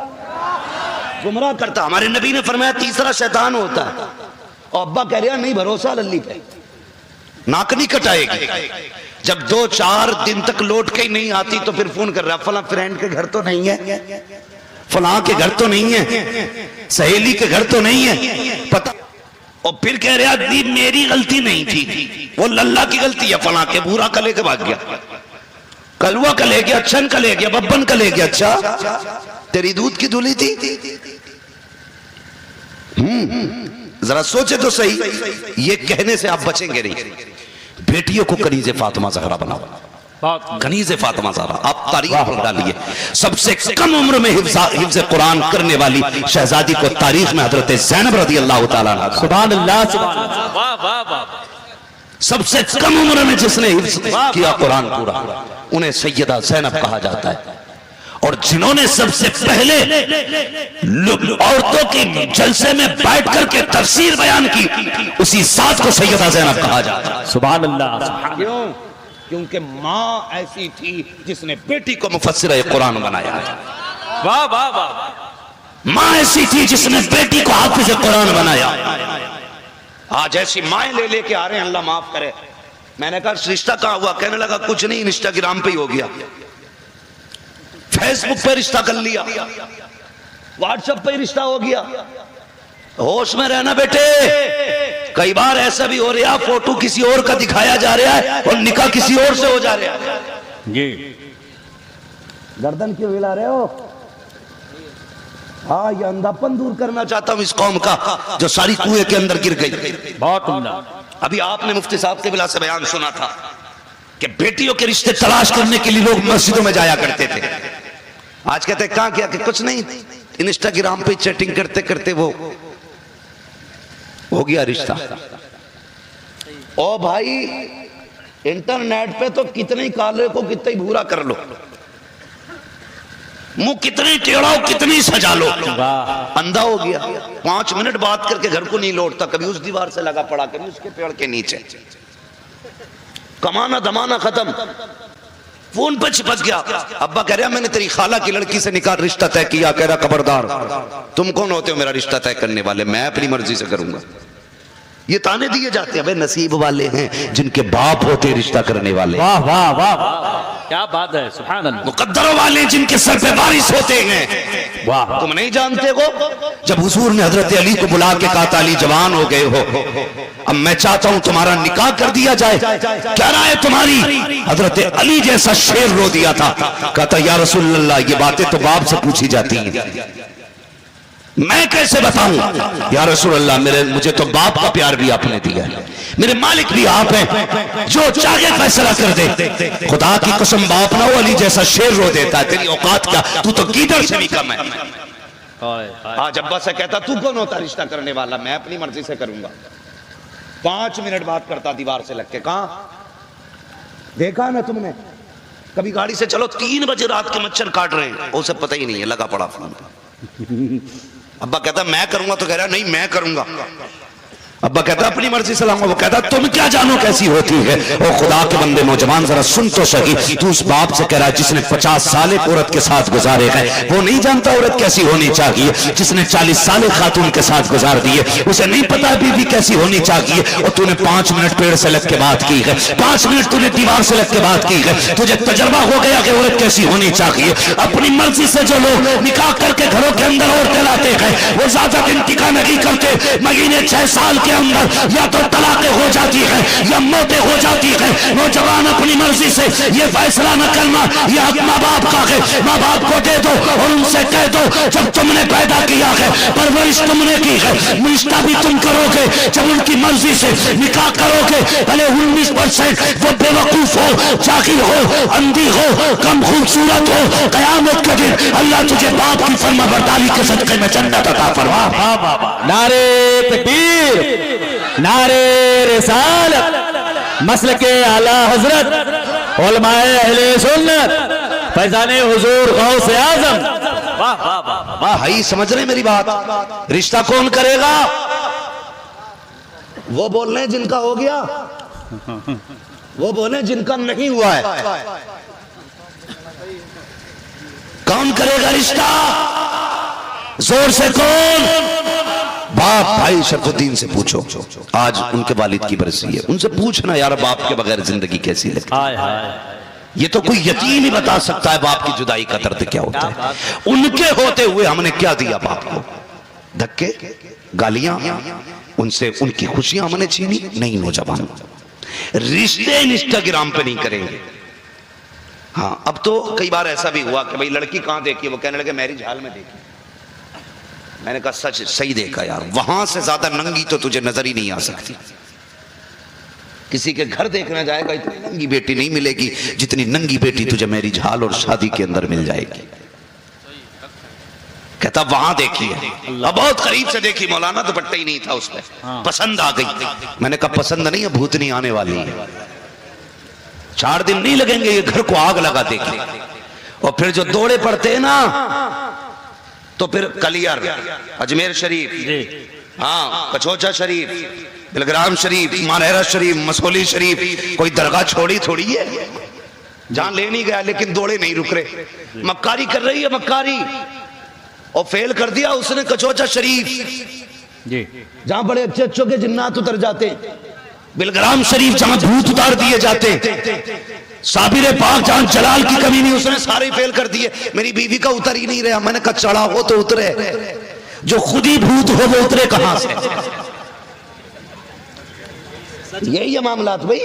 गुमराह करता। हमारे नबी ने फरमाया तीसरा शैतान होता है। और अब्बा कह रहा नहीं भरोसा लल्ली पे, नाक नहीं कटाएगी। जब 2-4 दिन तक लौट के ही नहीं आती तो फिर फोन कर रहा फला फ्रेंड के घर तो नहीं है, फला के घर तो नहीं है, सहेली के घर तो नहीं है, पता। और फिर कह रहा दी मेरी गलती नहीं थी, वो लल्ला की गलती है, फला के बूरा का लेके भाग गया, कलुआ का ले गया, छन का ले गया, बब्बन का ले गया। अच्छा तेरी दूध की धुली थी? जरा सोचे तो सही, ये कहने से आप बचेंगे नहीं। बेटियों को कनीज़े फातिमा ज़हरा बनाओ, कनीज़े फातिमा ज़हरा। आप तारीख पढ़ डालिए, सबसे कम उम्र में हिफ्ज़ कुरान करने वाली शहजादी को तारीख में हजरत ज़ैनब रज़ी अल्लाह तआला अन्हा। सुभान अल्लाह, सुभान अल्लाह, वाह वाह वाह। सबसे कम उम्र में जिसने हिफ्ज़ किया कुरान पूरा, उन्हें सैयदा ज़ैनब कहा जाता है। और जिन्होंने सबसे पहले औरतों के जलसे में बैठ करके तफसीर बयान की, उसी साथ को सैयदा ज़ैनब कहा जाता है। सुभान अल्लाह। क्यों? क्योंकि माँ ऐसी थी जिसने बेटी को मुफस्सिर कुरान बनाया। वाह वाह वाह। माँ ऐसी थी जिसने बेटी को हाफिज कुरान बनाया। आज ऐसी माएँ ले लेके आ रहे हैं, अल्लाह माफ करे। मैंने कहा रिश्ता कहाँ हुआ? कहने लगा कुछ नहीं, इंस्टाग्राम पे ही हो गया, फेसबुक पे रिश्ता कर लिया, व्हाट्सएप पे रिश्ता हो गया। होश में रहना बेटे, कई बार ऐसा भी हो रहा, फोटो किसी और का दिखाया जा रहा है और निकाह किसी और से हो जा रहा है। जी गर्दन क्यों हिला रहे हो? हाँ, ये अंधापन दूर करना चाहता हूं इस कौम का जो सारी कुएं के अंदर गिर गई। बहुत उम्दा। अभी आपने मुफ्ती साहब के बिला से बयान सुना था कि बेटियों के रिश्ते तलाश करने के लिए लोग मस्जिदों में जाया करते थे। आज कहते हैं कहां किया कि कुछ नहीं, इंस्टाग्राम पे चैटिंग करते करते वो हो गया रिश्ता। ओ भाई, इंटरनेट पे तो कितने ही काले को कितना ही भूरा कर लो, मुंह कितनी टेढ़ा हो, कितनी सजा लो, अंधा हो गया। 5 मिनट बात करके घर को नहीं लौटता, कभी उस दीवार से लगा पड़ा, कभी उसके पेड़ के नीचे। कमाना धमाना खत्म, फोन पर चिपक गया। अब्बा कह रहा मैंने तेरी खाला की लड़की से निकाल रिश्ता तय किया। कह रहा खबरदार, तुम कौन होते हो मेरा रिश्ता तय करने वाले? मैं अपनी मर्जी से करूंगा। ये ताने दिए जाते हैं, भाई नसीब वाले हैं जिनके बाप होते रिश्ता करने वाले। वाह वाह वाह, क्या बात है, सुभान अल्लाह। मुकद्दरों वाले जिनके सर पे बारिश होते हैं। वाह, तुम नहीं जानते हो, जब हुजूर ने हजरत अली को बुला के कहा अली जवान हो गए हो, अब मैं चाहता हूं तुम्हारा निकाह कर दिया जाए, क्या राय है तुम्हारी? हजरत अली जैसा शेर रो दिया था, कहता या रसूल अल्लाह, ये बातें तो बाप से पूछी जाती हैं, मैं कैसे बताऊं या रसूल अल्लाह? मुझे तो बाप का प्यार भी आपने दिया है, मेरे मालिक भी आप हैं, जो चाहे फैसला कर दे। खुदा की कसम बाप ना हो, अली जैसा शेर रो देता है, तेरी औकात क्या, तू तो गीदड़ से भी कम है। आज अब्बा से कहता तू कौन होता रिश्ता करने वाला? मैं अपनी मर्जी से करूंगा। 5 मिनट बात करता दीवार से लग के। कहां देखा ना तुमने कभी गाड़ी से? चलो 3 बजे रात के मच्छर काट रहे हैं, उसे पता ही नहीं है, लगा पड़ा फोन। अब्बा कहता मैं करूंगा, तो कह रहा नहीं मैं करूंगा। अब्बा कहता अपनी मर्जी से लाऊंगा। वो कहता तुम क्या जानो कैसी होती है? ओ खुदा के बंदे नौजवान जरा सुन तो सही, तू उस बाप से कह रहा है जिसने 50 साल एक औरत के साथ गुजारे हैं, वो नहीं जानता औरत कैसी होनी चाहिए? जिसने 40 साल खातून के साथ गुजार दिए, उसे नहीं पता बीवी कैसी होनी चाहिए? और तूने 5 मिनट पेड़ से लग के बात की है, 5 मिनट तूने दीवार से लग के बात की है, तुझे तजर्बा हो गया कि औरत कैसी होनी चाहिए। अपनी मर्जी से जो लोग निकाह करके घरों के अंदर औरतें लाते हैं, वो ज्यादा दिन टिका नहीं करते। महीने 6 साल के अंदर या तो तलाकें हो जाती है या मौतें हो जाती है। नौजवान अपनी मर्जी से ये फैसला न करना, यह हक माँ बाप का है, माँ बाप को दे दो और उनसे कह दो जब तुमने पैदा किया है, परवरिश तुमने की है, रिश्ता भी तुम करोगे, जब उनकी मर्जी से निकाह करोगे, भले 19% वो बेवकूफ हो, जाहिल हो, अंधी हो, कम खूबसूरत हो, कयामत के दिन अल्लाह तुझे बाप की फर्माबरदारी के सदके में जन्नत अता फरमा। नारे तकबीर, नारे रिसालत, मसलके आला हजरत उलमाए अहले सुन्नत फैजाने हुजूर गौसे आजम। वाह वाह वाह वाह। भाई समझ रहे मेरी बात? रिश्ता कौन करेगा? वो बोल रहे हैं जिनका हो गया, वो बोले जिनका नहीं हुआ है। कौन करेगा रिश्ता? जोर से कौन? बाप भाई शरफुद्दीन से पूछो, आज उनके वालिद की बरसी है, उनसे पूछना यार बाप के बगैर जिंदगी कैसी लगती है। हाय हाय। ये तो कोई यतीम ही बता सकता है बाप की जुदाई का दर्द क्या होता है। उनके होते हुए हमने क्या दिया बाप को? धक्के, गालियां, उनसे उनकी खुशियां हमने छीनी। नहीं नौजवान, रिश्ते इंस्टाग्राम पे नहीं करेंगे। हाँ, अब तो कई बार ऐसा भी हुआ कि भाई लड़की कहां देखी, वो कहने लगे मैरिज हॉल में देखी। मैंने कहा सच सही देखा यार, वहां से ज्यादा नंगी तो तुझे नजर ही नहीं आ सकती। किसी के घर देखना जाएगा इतनी नंगी बेटी नहीं मिलेगी जितनी नंगी बेटी तुझे मैरिज हॉल और शादी के अंदर मिल जाएगी। कहता वहां देखी है, अब बहुत करीब से देखी, मौलाना दुपट्टा ही नहीं था उसमें, पसंद आ गई। मैंने कहा पसंद नहीं है, भूतनी आने वाली है, 4 दिन नहीं लगेंगे ये घर को आग लगा देगी। और फिर जो दौड़े पड़ते हैं ना, तो फिर कलियर, अजमेर शरीफ, हाँ कचौचा शरीफ, बिलग्राम शरीफ, मानहरा शरीफ, मसोली शरीफ, कोई दरगाह छोड़ी थोड़ी है। जहां ले नहीं गया लेकिन दौड़े नहीं रुक रहे। मक्कारी कर रही है मक्कारी, और फेल कर दिया उसने कचौचा शरीफ जी, जहां बड़े अच्छे अच्छों के जिन्नात उतर जाते, बिलग्राम शरीफ जहां भूत उतार दिए जाते, साबिर पाक जहां जलाल की कमी नहीं, उसने सारे फेल कर दिए। मेरी बीवी का उतर ही नहीं रहा। मैंने कहा चढ़ा हो तो उतरे, जो खुद ही भूत हो वो उतरे कहां से? यही है मामलात भाई।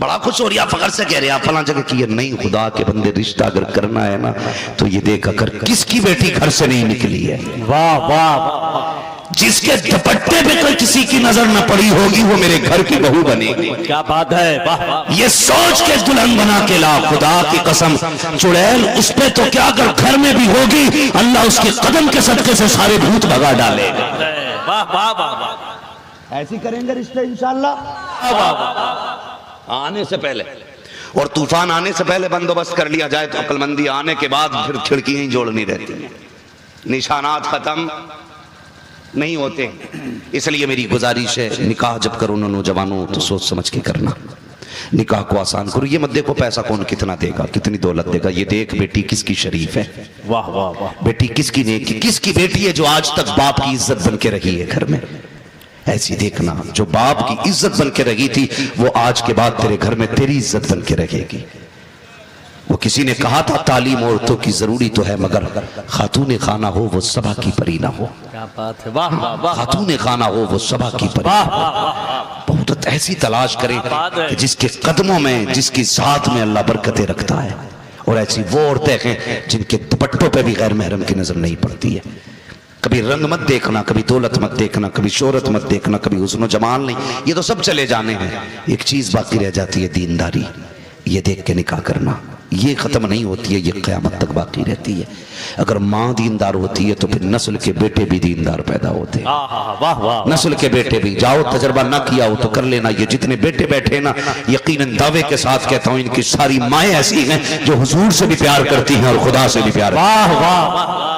बड़ा कुछ हो रहा, फकर से कह रहे हैं फला जगह की है। नहीं, खुदा के बंदे रिश्ता अगर करना है ना तो ये देख अगर किसकी बेटी घर से नहीं निकली है, वाह वाह, जिसके दुपट्टे पे कोई किसी की नजर न पड़ी होगी वो मेरे घर की बहू बनेगी। क्या बात है, वाह वाह। ये सोच के दुल्हन बना के ला, खुदा की कसम चुड़ैल उस पे तो क्या अगर घर में भी होगी अल्लाह उसके कदम के सदके से सारे भूत भगा डालेगा। वाह वाह वाह। ऐसी करेंगे रिश्ते इंशाअल्लाह। आने से पहले और तूफान आने से पहले बंदोबस्त कर लिया जाए तो अक्लमंदी आने के बाद फिर खिड़कियां ही जोड़नी रहती हैं, निशानात खत्म नहीं होते। इसलिए मेरी गुजारिश है, निकाह जब करो ना नौजवानों तो सोच समझ के करना, निकाह को आसान करो। ये मत देखो पैसा कौन कितना देगा, कितनी दौलत देगा, ये देख बेटी किसकी शरीफ है, वाह वाह वाह। बेटी किसकी नेकी, किसकी बेटी है जो आज तक बाप की इज्जत बन के रही है घर में। ऐसी देखना, जो बाप की इज्जत बन के रही थी वो आज के बाद तेरे घर में तेरी इज्जत बन के रहेगी। वो किसी ने कहा था तालीम औरतों की जरूरी तो है मगर खातून खाना हो वो सबा की परी ना हो। क्या बात है, वाह वाह वाह। खातून खाना हो वो सबा की परी। बहुत ऐसी तलाश करें कि जिसके कदमों में, जिसकी जात में अल्लाह बरकतें रखता है, और ऐसी वो औरतें हैं जिनके दुपट्टों पे भी गैर महरम की नजर नहीं पड़ती है। कभी रंग मत देखना, कभी दौलत मत देखना, कभी शोहरत मत देखना, कभी हुस्न जमाल नहीं, ये तो सब चले जाने हैं। एक चीज बाकी रह जाती है, दीनदारी। ये देख के निकाह करना, ये खत्म नहीं होती है, ये क़यामत तक बाकी रहती है। अगर माँ दीनदार होती है तो फिर नस्ल के बेटे भी दीनदार पैदा होते हैं। वाह वाह। नस्ल के बेटे भी, जाओ तजर्बा ना किया हो तो कर लेना, ये जितने बेटे बैठे ना यकीनन दावे के साथ कहता हूँ इनकी सारी माएँ ऐसी हैं जो हुजूर से भी प्यार करती हैं और खुदा से भी प्यार। वाह वाह,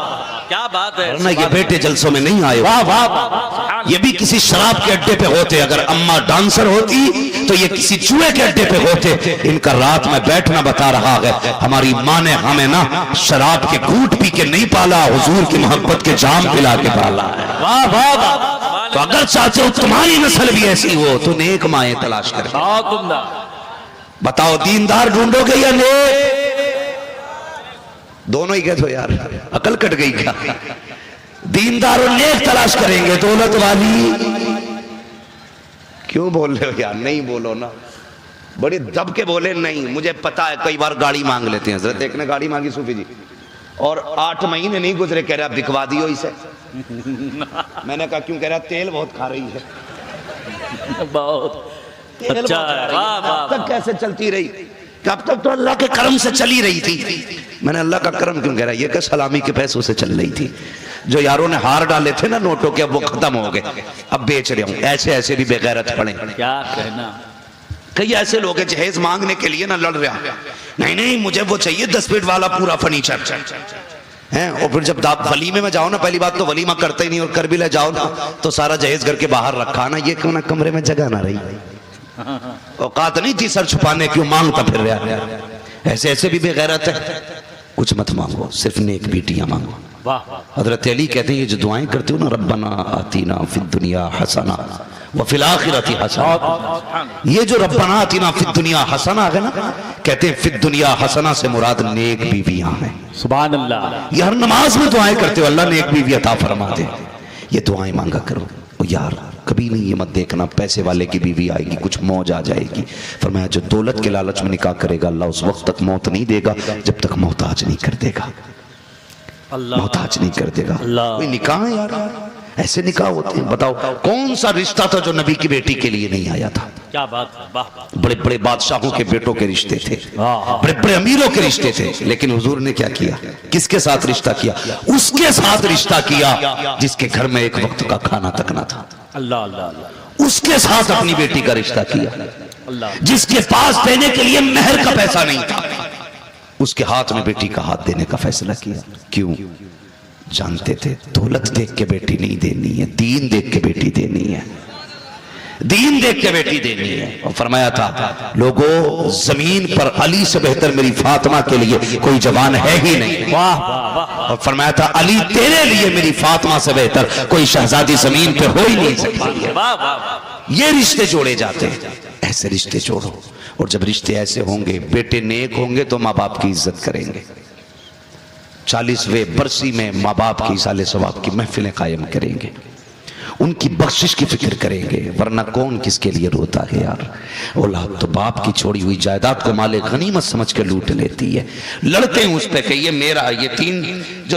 क्या बात है ना, ये बेटे जलसों में नहीं आए, वाह वाह। ये भी किसी शराब के अड्डे पे होते। अगर अम्मा डांसर होती तो ये किसी जुए के अड्डे पे होते। इनका रात में बैठना बता रहा है, हमारी माँ ने हमें ना शराब के घूंट पी के नहीं पाला, हुजूर की मोहब्बत के जाम पिला के पाला है। वाह वाह वाह। तो अगर चाहते हो तुम्हारी नस्ल भी ऐसी हो तो नेक माएँ तलाश करो। बताओ दीनदार ढूंढोगे या नेक? दोनों ही कहते हो यार, अकल कट गई क्या? दीनदार और नेक तलाश करेंगे, दौलत वाली क्यों बोल रहे हो यार? नहीं बोलो ना, बड़े दब के बोले। नहीं, मुझे पता है कई बार गाड़ी मांग लेते हैं। हजरत एक ने गाड़ी मांगी सूफी जी, और 8 महीने नहीं गुजरे, कह रहा दिखवा दियो इसे। मैंने कहा क्यों? कह रहा तेल बहुत खा रही है। बहुत अच्छा है, वाह वाह। तक कैसे चलती रही? अब तक तो अल्लाह के करम से चली रही थी। मैंने अल्लाह का करम क्यों कह रहा? ये क्या सलामी के पैसों से चल रही थी। जो यारों ने हार डाले थे ना नोटों के, अब वो खत्म हो गए, अब बेच रहे हूं। ऐसे ऐसे भी बेगैरत पड़े। क्या कहना। कई ऐसे लोग हैं जहेज मांगने के लिए ना लड़ रहा, नहीं नहीं मुझे वो चाहिए 10 फीट वाला पूरा फर्नीचर है। और फिर जब वलीमे में जाओ ना, पहली बात तो वलीमा करते ही नहीं, और कर भी ले जाओ ना तो सारा जहेज घर के बाहर रखा ना, ये क्यों ना कमरे में जगह ना रही, औकात नहीं थी सर छुपाने, क्यों मांगता फिर रहा। ऐसे ऐसे भी बेगैरत है। कुछ मत मांगो, सिर्फ नेक बेटियां मांगो। हजरत अली कहते हैं ये जो दुआएं करते हो ना, रब्बना आतीना फिद दुनिया हसना व फिल आखिरती हसना, ये जो रब्बना आतीना फिद दुनिया हसना है ना, कहते हैं फिद दुनिया हसना से मुराद नेक बीवियां हैं। सुभान अल्लाह। ये हर नमाज में दुआएं करते हो, अल्लाह नेक बीवी अता फरमा दे, ये दुआएं मांगा करो। और यार कभी नहीं ये मत देखना पैसे वाले की बीवी आएगी कुछ मौज आ जाएगी। फरमाया जो दौलत के लालच में निकाह करेगा अल्लाह उस वक्त तक मौत नहीं देगा जब तक मोहताज नहीं कर देगा, मोहताज नहीं कर देगा। कोई निकाह है यार, ऐसे निकाह होते हैं। बताओ कौन सा रिश्ता था जो नबी की बेटी के लिए नहीं आया था? क्या बात है। बड़े बड़े बादशाहों के बेटों के रिश्ते थे, बड़े बड़े अमीरों के रिश्ते थे, लेकिन हुजूर ने क्या किया? किसके साथ रिश्ता किया? उसके साथ रिश्ता किया जिसके घर में एक वक्त का खाना तक ना था। अल्लाह अल्लाह। उसके साथ अपनी बेटी का रिश्ता किया जिसके पास देने के लिए मेहर का पैसा नहीं था, उसके हाथ में बेटी का हाथ देने का फैसला किया। क्यों? जानते थे दौलत देख के बेटी नहीं देनी है, दीन देख के बेटी देनी है, दीन देख के बेटी देनी है। और फरमाया था लोगों जमीन पर अली से बेहतर मेरी फातिमा के लिए कोई जवान है ही नहीं। वाह। और फरमाया था अली तेरे लिए मेरी फातिमा से बेहतर कोई शहजादी जमीन पे हो ही नहीं सकती। ये रिश्ते जोड़े जाते हैं, ऐसे रिश्ते जोड़ो। और जब रिश्ते ऐसे होंगे, बेटे नेक होंगे तो माँ बाप की इज्जत करेंगे। 40वें बरसी में माँ बाप की साले सवाब की महफिलें कायम करेंगे, उनकी बख्शिश की फिक्र करेंगे, वरना कौन किसके लिए रोता है यार। औलाद तो बाप की छोड़ी हुई जायदाद को माले गनीमत समझ के लूट लेती है। लड़ते हैं उस पे कि ये मेरा, ये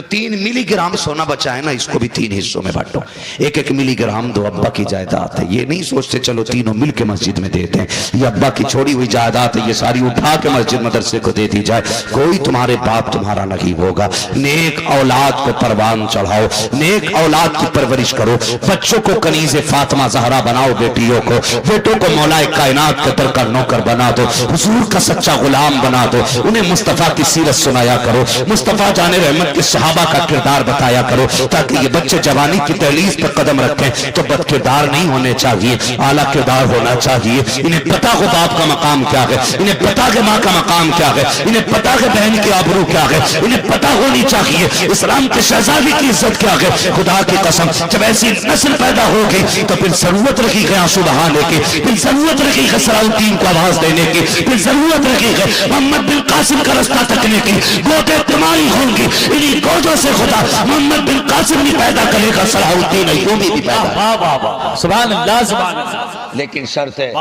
3 मिलीग्राम सोना बचा है ना, इसको भी 3 हिस्सों में बांटो, 1-1 मिलीग्राम दो, अब्बा की जायदाद है। ये नहीं सोचते चलो तीनों मिलके मस्जिद में देते हैं, ये अब्बा की छोड़ी हुई जायदाद है, ये सारी उठा के मस्जिद मदरसे को दे दी जाए, कोई तुम्हारे बाप तुम्हारा नहीं होगा। नेक औलाद को परवान चढ़ाओ, नेक औलाद की परवरिश करो, बच्चों को कनीज़े फातिमा ज़हरा बनाओ, बेटियों को, बेटों को मौलाए कायनात के दर का नौकर बना दो, हुजूर का सच्चा गुलाम बना दो, उन्हें मुस्तफ़ा की सीरत सुनाया करो, मुस्तफ़ा जाने रहमत के सहाबा का किरदार बताया करो, ताकि ये बच्चे जवानी की दहलीज पर कदम रखें तो बद किरदार नहीं होने चाहिए, आला किरदार होना चाहिए। इन्हें पता हो बाप का मकाम क्या है, इन्हें पता है माँ का मकाम क्या है, इन्हें पता है बहन की आबरू क्या है, इन्हें पता होनी चाहिए इस्लाम के शहजादी की इज्जत क्या है। खुदा की कसम जब ऐसी नस्ल पैदा होगी तो फिर जरूरत रखी है आंसू बहाने की, फिर जरूरत रखी है सलाउद्दीन को आवाज देने की, फिर जरूरत रखी है मोहम्मद बिन कासिम का रास्ता तकने की। गोते तुम्हारी होंगी, इन्हीं गोदों से खुदा मोहम्मद बिन कासिम भी पैदा करेगा, सलाउद्दीन अय्यूबी भी पैदा। वाह वाह वाह, सुभान अल्लाह सुभान अल्लाह। लेकिन शर्त है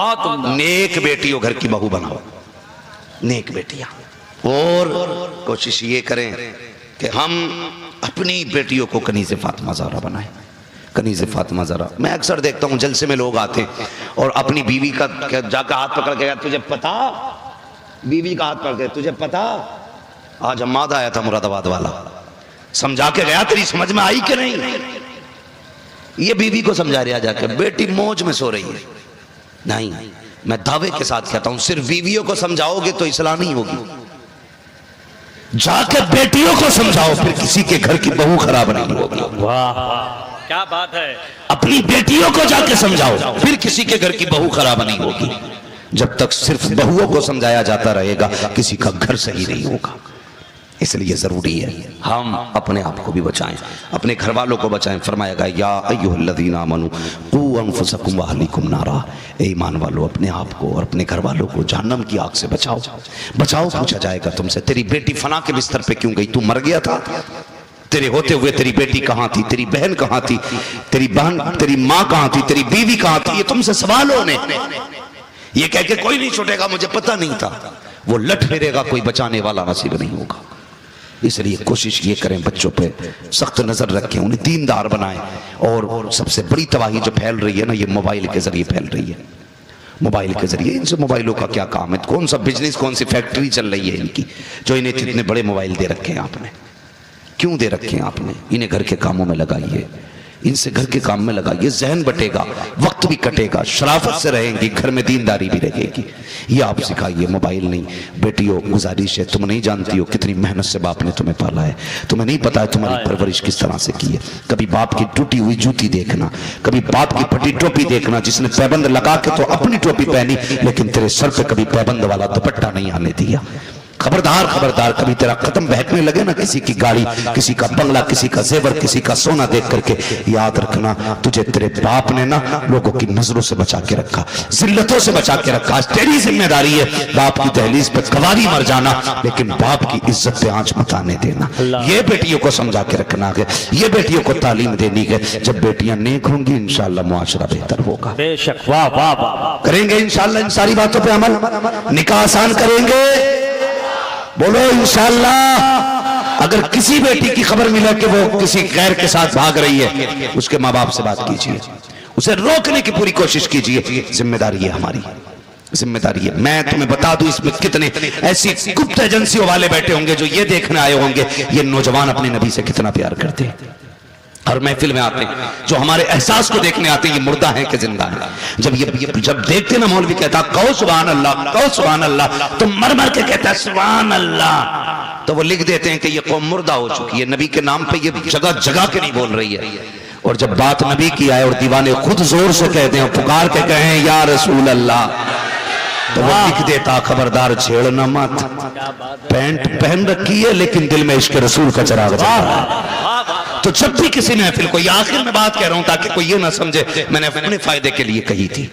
नेक बेटियों घर की बहू बनाओ, नेक बेटियां। और कोशिश ये करें कि हम अपनी बेटियों को कनीज़े फातिमा ज़हरा बनाएं, कनीज़े फातिमा ज़हरा। मैं अक्सर देखता हूँ जलसे में लोग आते हैं और अपनी बीवी का जाकर हाथ पकड़ के, तुझे पता, बीवी का हाथ पकड़ के, तुझे पता आज हम्माद आया था मुरादाबाद वाला, समझा के गया, तेरी समझ में आई कि नहीं? ये बीवी को समझा रहा जाके, बेटी मौज में सो रही है। नहीं, मैं दावे के साथ कहता हूं सिर्फ बीवियों को समझाओगे तो इस्लाह नहीं होगी, जाकर बेटियों को समझाओ, फिर किसी के घर की बहू खराब नहीं होगी। वाह क्या बात है। अपनी बेटियों को जाके समझाओ, फिर किसी के घर की बहू खराब नहीं होगी। जब तक सिर्फ बहुओं को समझाया जाता रहेगा किसी का घर सही नहीं होगा। इसलिए जरूरी है हम अपने आप को भी बचाएं, अपने घर वालों को बचाएं। फरमाया या अय्युहल्लज़ीना आमनू क़ू अनफुसकुम व अहलीकुम नारा, ए ईमान वालों अपने आप को और अपने घर वालों को जहन्नम की आग से बचाओ, बचाओ। पूछा जाएगा तुमसे तेरी बेटी फना के बिस्तर पे क्यों गई, तू मर गया था? तेरे होते हुए तेरी बेटी कहाँ थी, तेरी बहन कहाँ थी, तेरी बहन, तेरी माँ कहाँ थी, तेरी बीवी कहाँ थी? ये तुमसे सवाल होने। ये कह के कोई नहीं छूटेगा मुझे पता नहीं था, वो लट फिरेगा, कोई बचाने वाला नसीब नहीं होगा। इसलिए कोशिश ये करें बच्चों पे सख्त नजर रखें, उन्हें दीनदार बनाएं। और सबसे बड़ी तबाही जो फैल रही है ना, ये मोबाइल के जरिए फैल रही है। मोबाइल के जरिए, इनसे मोबाइलों का क्या काम है, कौन सा बिजनेस, कौन सी फैक्ट्री चल रही है इनकी, जो इन्हें इतने बड़े मोबाइल दे रखे हैं आपने? क्यों दे रखे हैं आपने? इन्हें घर के कामों में लगाइए, इनसे घर के काम में लगा, ये जहन बटेगा, वक्त भी कटेगा, शराफत से रहेंगी, घर में दीनदारी भी रहेगी। ये आप सिखाइए, मोबाइल नहीं। बेटियों गुजारिश है, तुम नहीं जानती हो कितनी मेहनत से बाप ने तुम्हें पाला है, तुम्हें नहीं पता है तुम्हारी परवरिश किस तरह से की है। कभी बाप की टूटी हुई जूती देखना, कभी बाप की फटी टोपी देखना, जिसने पैबंद लगा के तो अपनी टोपी पहनी लेकिन तेरे सर पे कभी पैबंद वाला दुपट्टा नहीं आने दिया। खबरदार खबरदार, कभी तेरा कदम बहकने लगे ना, किसी की गाड़ी, किसी का बंगला, किसी का जेवर, किसी का सोना देख करके याद रखना तुझे तेरे बाप ने ना लोगों की नजरों से बचा के रखा, जिल्लतों से बचा के रखा। आज तेरी जिम्मेदारी है बाप की दहलीज पे कवारी मर जाना, लेकिन बाप की इज्जत पे आंच मत आने देना। ये बेटियों को समझा के रखना है, ये बेटियों को तालीम देनी है। जब बेटियां नेक होंगी इंशाअल्लाह मुआशरा बेहतर होगा। बेशक, वाह वाह वाह। करेंगे इंशाअल्लाह इन सारी बातों पे अमल, निकाह आसान करेंगे, बोलो इंशाअल्लाह। अगर किसी बेटी की खबर मिले कि वो किसी गैर के साथ भाग रही है, उसके माँ बाप से बात कीजिए, उसे रोकने की पूरी कोशिश कीजिए। जिम्मेदारी है हमारी, जिम्मेदारी है। मैं तुम्हें बता दूं इसमें कितने ऐसी गुप्त एजेंसियों वाले बैठे होंगे जो ये देखने आए होंगे ये नौजवान अपने नबी से कितना प्यार करते हैं। हर महफिल में आते हैं, जो हमारे एहसास को देखने आते हैं, ये मुर्दा है कि जिंदा है। जब देखते ना मौलवी कहता कहो सुभान अल्लाह, कहो सुभान अल्लाह, तो मर मर के कहता है सुभान अल्लाह, तो वो लिख देते हैं कि ये कौम मुर्दा हो चुकी है, नबी के नाम पे ये जगह जगह के नहीं बोल रही है। और जब बात नबी की आए और दीवाने खुद जोर से कहते हैं, पुकार के कहें या रसूल अल्लाह, तो वो लिख देता खबरदार छेड़ना मत, पैंट पहन रखी है लेकिन दिल में इश्क रसूल का चिराग जल रहा है। तो जब भी किसी महफिल को, या आखिर में बात कह रहा हूं ताकि कोई ये ना समझे मैंने अपने फायदे के लिए कही थी,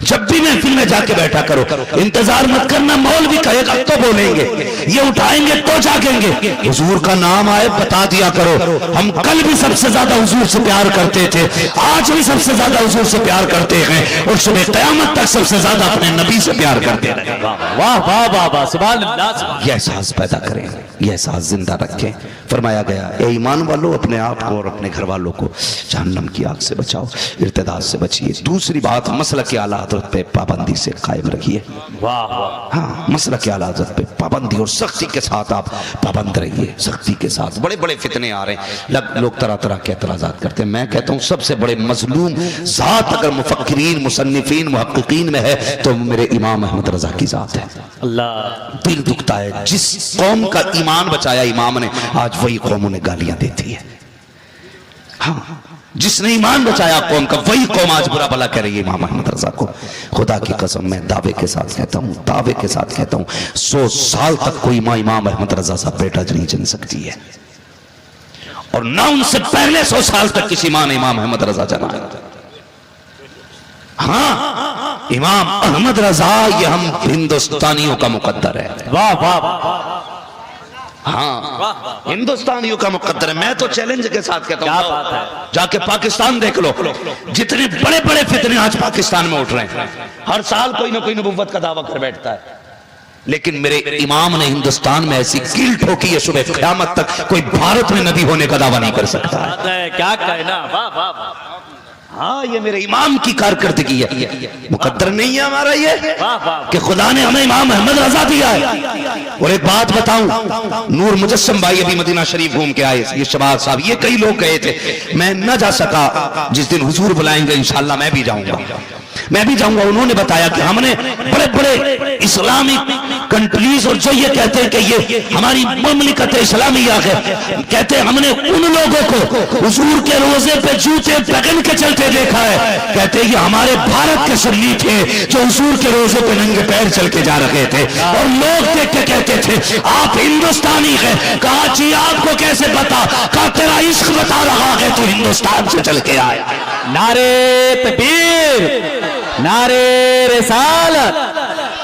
जब भी महफिल में जाके बैठा करो, इंतजार मत करना मौलवी कहेगा तो बोलेंगे, ये उठाएंगे तो जागेंगे। हुजूर का नाम आए बता दिया करो, हम कल भी सबसे ज्यादा हुजूर से प्यार करते थे, आज भी सबसे ज्यादा हुजूर से प्यार करते हैं और सुबह क़यामत तक सबसे ज्यादा अपने नबी से प्यार करते रहे। वाह वाह वाह वाह, सुभान अल्लाह। यह एहसास पैदा करें, यह एहसास जिंदा रखें। फरमाया गया ए ईमान वालों, अपने आप को और अपने घर वालों को जहन्नम की आग से बचाओ, इर्तिदाद से बचिए। दूसरी बात, मसलक के आला हज़रत पे पाबंदी से कायम रखिए। हाँ, मसलक के आला हज़रत पे पाबंदी और सख्ती के साथ आप पाबंद रहिए, सख्ती के साथ। बड़े बड़े फितने आ रहे हैं, लोग तरह तरह के एतराज़ात करते हैं। मैं कहता हूँ सबसे बड़े मजलूम ज़ात अगर मुफक्किरीन, मुसन्निफीन, मुहक्किकीन में है तो मेरे इमाम अहमद रज़ा की ज़ात है। अल्लाह, दिल दुखता है, जिस कौम का ईमान बचाया इमाम ने, आज वही कौम उन्हें गालियां देती है। हाँ, जिसने ईमान बचाया कौम का, वही कौम आज बुरा भला कह रही है इमाम अहमद रजा को। खुदा की कसम मैं दावे के साथ कहता हूँ, दावे के साथ कहता हूँ, 100 साल तक कोई माँ इमाम अहमद रजा सा बेटा नहीं जन सकती है, और ना उनसे पहले 100 साल तक किसी माँ ने इमाम अहमद रजा जना। हाँ, इमाम अहमद रजा ये हम हिंदुस्तानियों का मुकद्दर है। वाह वाह, हाँ, हिंदुस्तानियों का मुकद्दर है। मैं तो चैलेंज के साथ कहता क्या बात है। हूँ, जाके पाकिस्तान देख लो, जितने बड़े बड़े फितने आज पाकिस्तान में उठ रहे हैं। हर साल कोई ना कोई नबुव्वत का दावा कर बैठता है, लेकिन मेरे इमाम ने हिंदुस्तान में ऐसी कील ठोकी है, सुबह क़यामत तक कोई भारत में नबी होने का दावा नहीं कर सकता है। क्या कहना, वाह वाह। हाँ, ये मेरे इमाम की कारकर्दगी है, मुकद्दर नहीं है हमारा ये कि खुदा ने हमें इमाम अहमद रजा दिया है। और एक बात बताऊं, नूर मुजस्सम भाई अभी मदीना शरीफ घूम के आए, ये शबाज साहब, ये कई लोग गए थे, मैं न जा सका। जिस दिन हुजूर बुलाएंगे इंशाअल्लाह मैं भी जाऊंगा, मैं भी जाऊंगा। उन्होंने बताया कि हमने बड़े बड़े इस्लामिक कंट्रीज, और जो ये कहते हैं कि ये हमारी ममलिकत इस्लामिया है, कहते हैं हमने उन लोगों को हुजूर के रोजे पे जूते पहन के चलते देखा है, कहते हैं ये हमारे भारत के शरीर थे जो हुजूर के रोजे पे नंगे पैर चल के जा रहे थे, और लोग देख के कहते थे आप हिंदुस्तानी है। कहा जी आपको कैसे पता? कहा तेरा इश्क बता रहा है, तो हिंदुस्तान से चल के आया। नारे तकबीर, नारे रिसालत,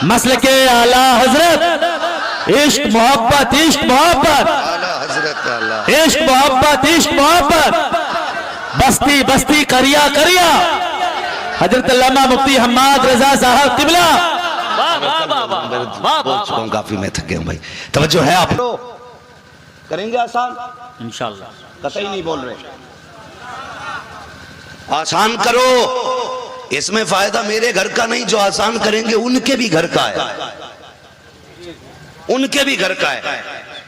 मसलके आला हजरत, इश्क मोहब्बत, इश्क मोहब्बत, इश्क मोहब्बत, इश्क मोहब्बत, बस्ती बस्ती करिया करिया, हजरत अल्लामा मुफ्ती हम्माद रजा साहब किबला। काफी मैं थक गया हूं भाई, तवज्जो है आप करेंगे आसान इंशाअल्लाह, कतई नहीं बोल रहे, आसान करो। इसमें फायदा मेरे घर का नहीं, जो आसान करेंगे उनके भी घर का है, उनके भी घर का है।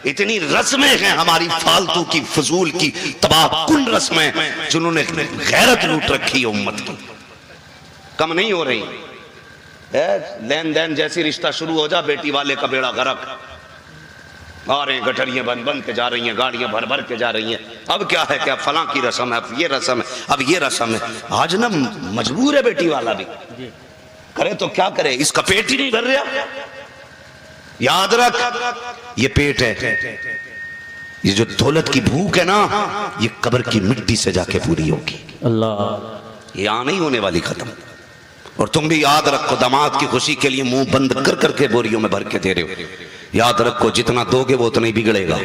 इतनी रस्में हैं हमारी फालतू की, फजूल की, तबाहकुन रस्में, जिन्होंने गैरत लूट रखी है उम्मत की, कम नहीं हो रही। लेन देन जैसी रिश्ता शुरू हो जा, बेटी वाले का बेड़ा गर्क, आ रहे हैं गठरियां बन बन के जा रही हैं, गाड़ियां भर भर के जा रही हैं। अब क्या है, क्या फलां की रस्म है, अब ये रस्म है, अब ये रस्म है। आज ना मजबूर है बेटी वाला भी, करे तो क्या करे, इसका पेट ही नहीं भर रहा। याद रख, ये पेट है, ये जो दौलत की भूख है ना, ये कब्र की मिट्टी से जाके पूरी होगी। अल्लाह, ये यहां नहीं होने वाली खत्म। और तुम भी याद रखो, दामाद की खुशी के लिए मुंह बंद कर करके बोरियों में भर के दे रहे हो। याद रखो, जितना दोगे वो उतना ही बिगड़ेगा।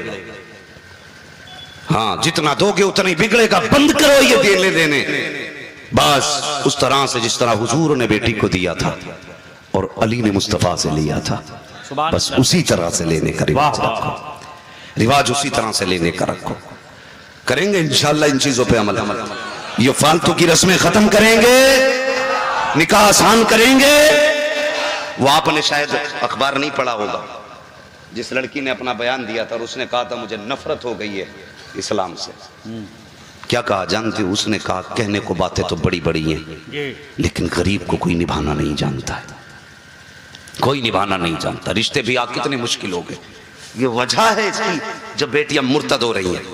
हाँ, जितना दोगे उतना ही बिगड़ेगा। बंद करो ये देने देने, बस उस तरह से जिस तरह हुजूर ने बेटी को दिया था और अली ने मुस्तफा से लिया था, बस उसी तरह से लेने का रिवाज रखो, रिवाज उसी तरह से लेने का रखो। करेंगे इंशाअल्लाह इन चीजों पे अमल। ये फालतू की रस्में खत्म करेंगे, निकाह आसान करेंगे। वो आपने शायद अखबार नहीं पढ़ा होगा, जिस लड़की ने अपना बयान दिया था और उसने कहा था मुझे नफरत हो गई है इस्लाम से। क्या कहा जानते हो? उसने कहा कहने को बातें तो बड़ी बड़ी हैं, लेकिन गरीब को कोई निभाना नहीं जानता है, कोई निभाना नहीं जानता। रिश्ते भी आप कितने मुश्किल हो गए। ये वजह है इसकी, जब बेटियां मुर्तद हो रही हैं,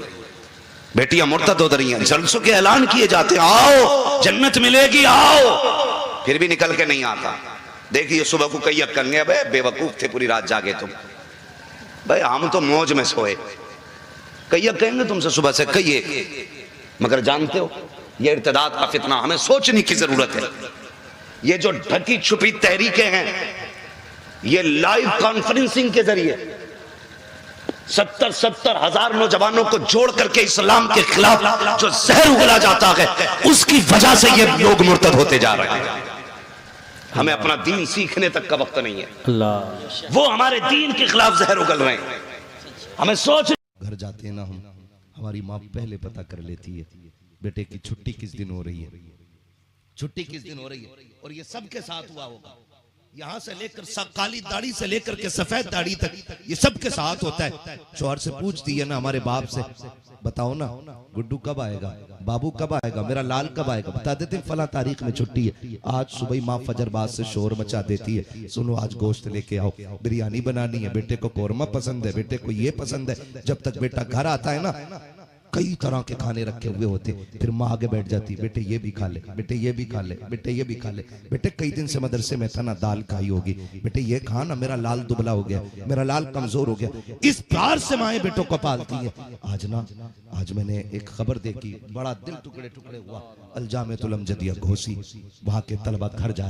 बेटियां मुर्तद हो रही हैं, जलसों के ऐलान किए जाते हैं, आओ जन्नत मिलेगी आओ, फिर भी निकल के नहीं आता। देखिए सुबह को कई कहेंगे भाई बेवकूफ थे, पूरी रात जागे तुम, भाई हम तो मौज में सोए। कई कहेंगे तुमसे सुबह से कहिए, मगर जानते हो ये इर्तिदाद का फितना, हमें सोचने की जरूरत है। ये जो ढकी छुपी तहरीकें हैं, ये लाइव कॉन्फ्रेंसिंग के जरिए 70-70 हजार नौजवानों को जोड़ करके इस्लाम के खिलाफ जो जहर उगला जाता है, उसकी वजह से ये लोग मुर्तद होते जा रहे हैं। हमें अपना दीन सीखने तक का वक्त नहीं है। अल्लाह, वो हमारे दीन के खिलाफ जहर उगल रहे हैं। हमें सोच, घर जाते हैं ना हम, हमारी माँ पहले पता कर लेती है बेटे की छुट्टी किस दिन हो रही है, छुट्टी किस दिन हो रही है। और ये सबके साथ हुआ होगा, यहाँ से लेकर काली दाढ़ी से लेकर के सफेद दाढ़ी तक, ये सबके साथ होता है। शौहर से पूछती है ना हमारे बाप से, बताओ ना गुड्डू कब आएगा, बाबू कब आएगा, मेरा लाल कब आएगा, बता देते फला तारीख में छुट्टी है। आज सुबह माँ फजर बाद से शोर मचा देती है, सुनो आज गोश्त लेके आओ, बिरयानी बनानी है, बेटे को कोरमा पसंद है, बेटे को ये पसंद है। जब तक बेटा घर आता है ना, कई तरह के खाने रखे हुए होते, फिर माँ आगे बैठ जाती, बेटे ये भी खा ले, बेटे ये भी खा ले, बेटे ये भी खा ले, बेटे कई दिन से मदरसे में था ना, दाल खाई होगी, बेटे ये खा ना, मेरा लाल दुबला हो गया, मेरा लाल कमजोर हो गया। इस प्यार से माएं बेटों को पालती है। आज मैंने एक खबर देखी, बड़ा दिल टुकड़े टुकड़े हुआ। अलजामेतुल अमजदिया घोसी, वहां के तलबा घर जा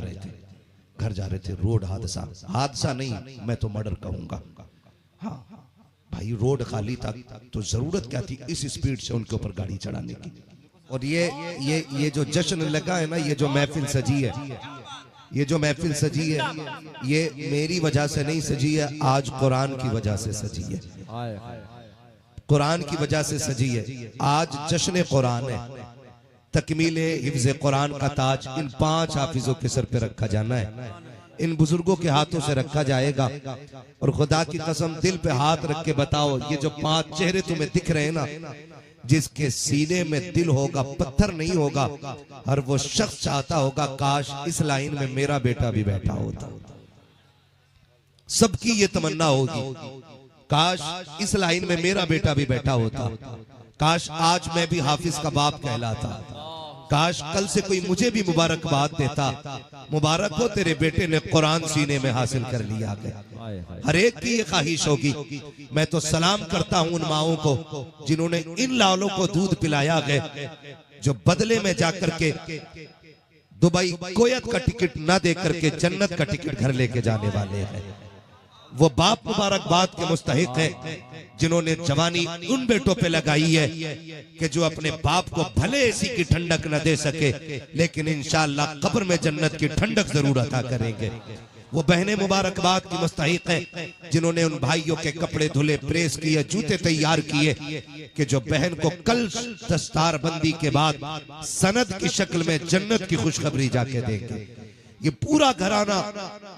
रहे थे, रोड हादसा नहीं मैं तो मर्डर कहूंगा। हाँ भाई, रोड खाली था तो जरूरत क्या थी इस स्पीड से उनके ऊपर गाड़ी चढ़ाने की। और ये जो जश्न लगा है ना, ये जो महफिल सजी है, ये जो महफिल सजी है, ये मेरी वजह से नहीं सजी है, आज कुरान की वजह से सजी है, कुरान की वजह से सजी है। आज जश्न कुरान है, तकमीले हिफ्ज़ कुरान का ताज इन 5 हाफिजों के सर पे रखा जाना है, इन बुजुर्गों के हाथों से रखा जाएगा। और खुदा की कसम दिल पे हाथ रख के बताओ, ये जो 5 चेहरे तुम्हें दिख रहे हैं ना, जिसके सीने में दिल होगा, पत्थर नहीं होगा, हर वो शख्स चाहता होगा काश इस लाइन में मेरा बेटा भी बैठा होता। सबकी ये तमन्ना होगी, काश इस लाइन में मेरा बेटा भी बैठा होता, काश आज मैं भी हाफिज का बाप कहलाता, काश कल से कोई मुझे भी मुबारकबाद देता, मुबारक हो तेरे बेटे ने कुरान सीने में हासिल कर लिया गया। हर एक की ये ख्वाहिश होगी। मैं तो सलाम करता हूं उन माओं को जिन्होंने इन लालों को दूध पिलाया गया, जो बदले में जाकर के दुबई कोयत का टिकट ना दे करके जन्नत का टिकट घर लेके जाने वाले हैं। वो बाप मुबारकबाद के मुस्तहिक है जिन्होंने जवानी उन बेटों पे लगाई है कि जो अपने बाप को भले इसी की ठंडक न दे सके, लेकिन इंशाअल्लाह कब्र में जन्नत की ठंडक जरूर अता करेंगे। वो बहनें मुबारकबाद की मुस्तहिक हैं जिन्होंने उन भाइयों के कपड़े धुले, प्रेस किए, जूते तैयार किए कि जो बहन को कल दस्तार बंदी के बाद सनद की शक्ल में जन्नत की खुशखबरी जाके देंगे। ये पूरा घराना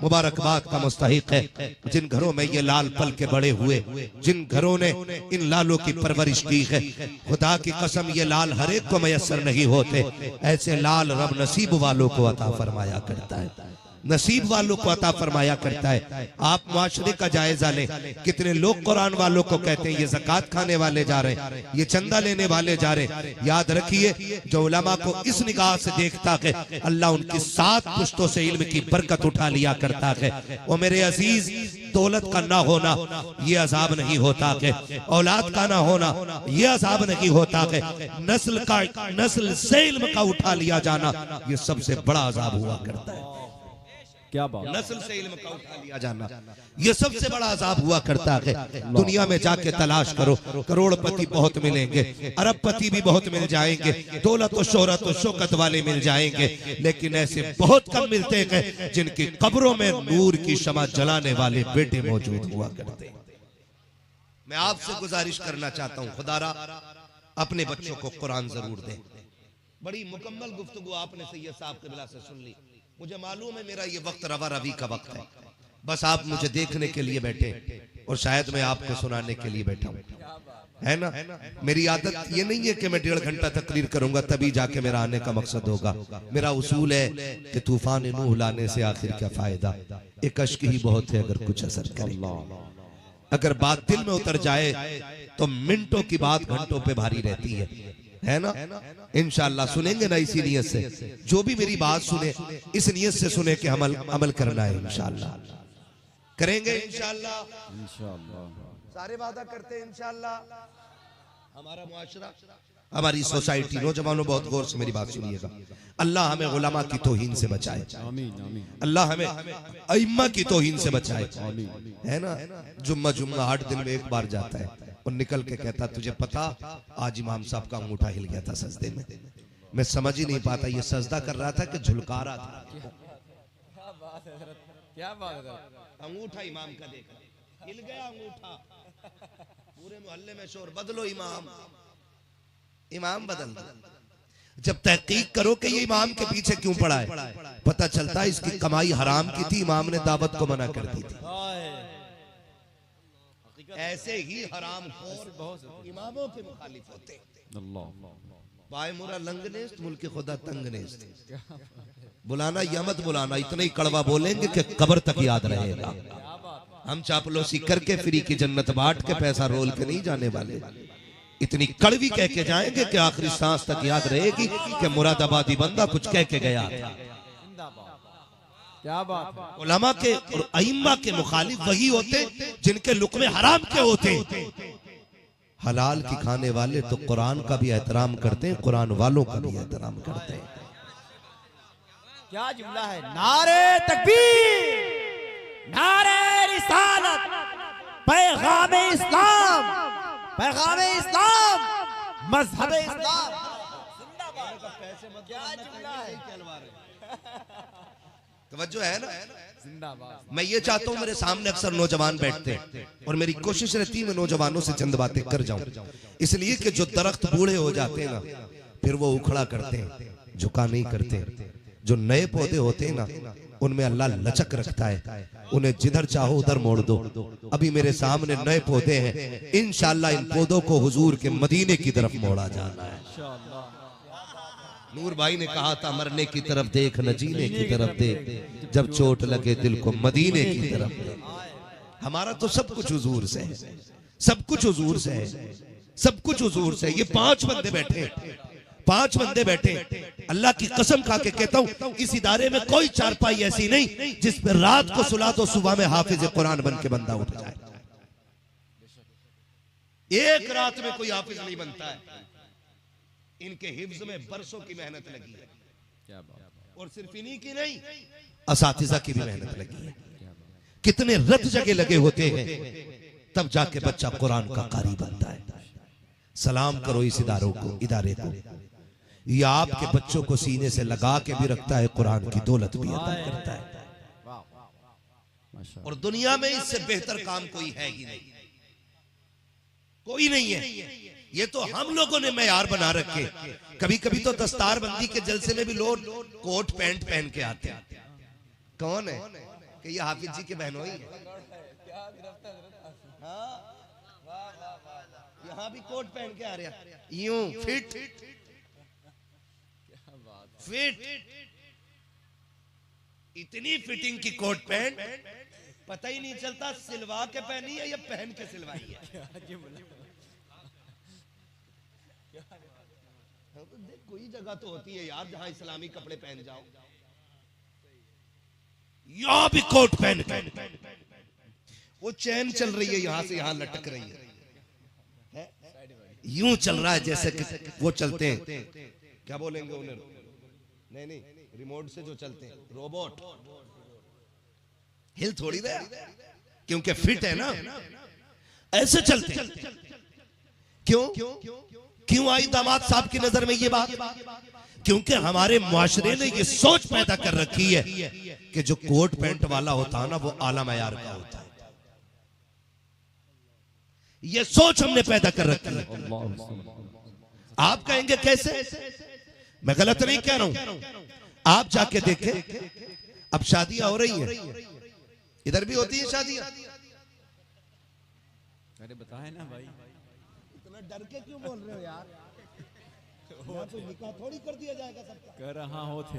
मुबारकबाद का मुस्तहिक है। जिन घरों में ये लाल पल के बड़े हुए, जिन घरों ने इन लालों की परवरिश की है, खुदा की कसम ये लाल हर एक को मयसर नहीं होते। ऐसे लाल रब नसीब वालों को अता फरमाया करता है, नसीब वालों को अता फरमाया करता है। आप मुआशरे का जायजा लें, कितने लोग कुरान वालों को कहते हैं ये ज़कात खाने वाले जा रहे हैं, ये चंदा लेने वाले जा रहे हैं। याद रखिए, जो उलमा को इस निगाह से देखता है, अल्लाह उनकी 7 पुश्तों से इल्म की बरकत उठा लिया करता है। और मेरे अजीज, दौलत का ना होना ये अजाब नहीं होता है, औलाद का ना होना ये अजाब नहीं होता है, नस्ल से इल्म का उठा लिया जाना ये सबसे बड़ा अजाब हुआ करता है। क्या बात, नस्ल से इल्म का उठा लिया जाना ये सबसे बड़ा अजाब हुआ करता है। दुनिया में जाके तलाश करो, करोड़पति बहुत मिलेंगे, अरबपति भी बहुत मिल जाएंगे, दौलत और शोहरत और शौकत वाले मिल जाएंगे, लेकिन ऐसे बहुत कम मिलते हैं जिनकी कब्रों में नूर की शमा जलाने वाले बेटे मौजूद हुआ करते हैं। मैं आपसे गुजारिश करना चाहता हूँ, खुदारा अपने बच्चों को कुरान जरूर दें। बड़ी मुकम्मल गुफ्तगू आपने सैयद साहब के बिला से सुन ली। मुझे मालूम है मेरा ये वक्त रवा रवी का वक्त है, बस आप मुझे देखने के लिए बैठे और शायद मैं आपको सुनाने के लिए बैठा हूँ, है ना। मेरी आदत ये नहीं है कि मैं 1.5 घंटा तकरीर करूंगा तभी जाके मेरा आने का मकसद होगा। मेरा उसूल है कि तूफान नूह लाने से आखिर क्या फायदा, एक अश्क ही बहुत है अगर कुछ असर करे। अगर बात दिल में उतर जाए तो मिनटों की बात घंटों पे भारी रहती है ना। इंशाअल्लाह सुनेंगे ना इसी नियत से, जो भी मेरी बात सुने इस नियत से सुने कि अमल करना है। इंशाअल्लाह करेंगे, इंशाअल्लाह सारे वादा करते हैं इंशाअल्लाह। हमारा मुआशरा, हमारी सोसाइटी, नौजवानों बहुत गौर से मेरी बात सुनिएगा, अल्लाह हमें उलमा की तौहीन से बचाए, अल्लाह हमें अइम्मा की तौहीन से बचाए, है ना। जुम्मा 8 दिन में एक बार जाता है और निकल के कहता तुझे पता आज इमाम साहब का अंगूठा हिल गया था सजदे में। मैं समझ ही नहीं पाता ये सजदा कर रहा था कि झुलका रहा था। क्या बात है, अंगूठा इमाम का देखा, हिल गया अंगूठा, पूरे मोहल्ले में शोर, बदलो इमाम, इमाम बदल दो। जब तहकीक करो कि ये इमाम के पीछे क्यों पड़ा है, पता चलता है इसकी कमाई हराम की थी, इमाम ने दावत को मना कर दी थी। ऐसे ही हराम खोर इमामों के मुखालिफ होते। बाय मुरा लंगनेस्त मुल्क खुदा तंगनेस्त। बुलाना या मत बुलाना, इतना ही कड़वा बोलेंगे कि कब्र तक याद रहेगा। हम चापलूसी करके फ्री की जन्नत बांट के पैसा रोल के नहीं जाने वाले, इतनी कड़वी कह के जाएंगे कि आखिरी सांस तक याद रहेगी कि मुरादाबादी बंदा कुछ कह के गया था। क्या बात, उलमा के और अइम्मा के मुखालिफ वही होते जिनके लुक़मे हराम के होते। हलाल की खाने वाले तो कुरान का भी एहतराम करते हैं, कुरान वालों का भी एहतराम करते हैं। क्या जुमला है, नारे तकबीर, नारे रिसालत, पैगाम इस्लाम, पैगाम इस्लाम, मजहब इस्लाम। क्या जुमला है, तवज्जो है ना। मैं ये चाहता हूँ मेरे सामने अक्सर नौजवान बैठते हैं और मेरी कोशिश रहती है मैं नौजवानों से चंद बातें कर जाऊं, इसलिए कि जो दरख्त बूढ़े हो जाते हैं ना फिर वो उखड़ा करते हैं, झुका नहीं करते। जो नए पौधे होते हैं ना उनमें अल्लाह लचक रखता है, उन्हें जिधर चाहो उधर मोड़ दो। अभी मेरे सामने नए पौधे हैं, इंशाअल्लाह इन पौधों को हुजूर के मदीने की तरफ मोड़ा जाना है। नूर भाई ने कहा था मरने की तरफ देख न जीने की तरफ देख, जब चोट लगे दिल को मदीने की तरफ देख। हमारा तो सब कुछ हुजूर से है, सब कुछ हुजूर से है, सब कुछ हुजूर से है। ये 5 बंदे बैठे, 5 बंदे बैठे, अल्लाह की कसम खा के कहता हूं इस इदारे में कोई चारपाई ऐसी नहीं जिस पर रात को सुला दो सुबह में हाफिज कुरान बन के बंदा उठ जाए। एक रात में कोई हाफिज नहीं बनता है, इनके हिफ्ज में बरसों की मेहनत लगी है। क्या बात, और सिर्फ इन्हीं की नहीं असातिज़ा की भी मेहनत लगी है। कितने रत जगह लगे होते हैं तब जाके बच्चा कुरान का कारी बनता है। सलाम करो इस इदारे को, ये आपके बच्चों को सीने से लगा के भी रखता है, कुरान की दौलत भी अता करता है। और दुनिया में इससे बेहतर काम कोई है ही नहीं, कोई नहीं है। ये तो हम लोगों ने मेयार बना रखे। कभी कभी तो दस्तार बंदी के जलसे में भी लोग कोट पैंट पहन के आते हैं, कौन है कि ये हाफिज जी के बहनोई है? हाँ? यहाँ भी कोट पहन के आ रहा, यूं फिट फिट, इतनी फिटिंग की कोट पैंट पता ही नहीं चलता सिलवा के पहनी है या पहन के सिलवाई है। कोई जगह तो होती है यार जहां इस्लामी कपड़े पहन जाओ। यहां भी कोट पहन के वो चैन चल रही है, यहां से यहां लटक रही है, यूं चल रहा है जैसे कि वो चलते हैं, क्या बोलेंगे उन्हें, नहीं रिमोट से जो चलते हैं, रोबोट। हिल थोड़ी दे क्योंकि फिट है ना, ऐसे चलते हैं। क्यों आई दामाद साहब की नजर में ये बात? क्योंकि हमारे मुआशरे ने ये सोच पैदा कर रखी है कि जो कोट पैंट वाला होता है ना वो आला मयार का होता है। ये सोच हमने पैदा कर रखी है। आप कहेंगे कैसे? मैं गलत नहीं कह रहा हूं, आप जाके देखें, अब शादियां हो रही हैं, इधर भी होती है शादियां। अरे बताए ना भाई, इतना डर के क्यों बोल रहे हो यार? तो निकाह थोड़ी कर दिया जाएगा सबका। कर रहा होते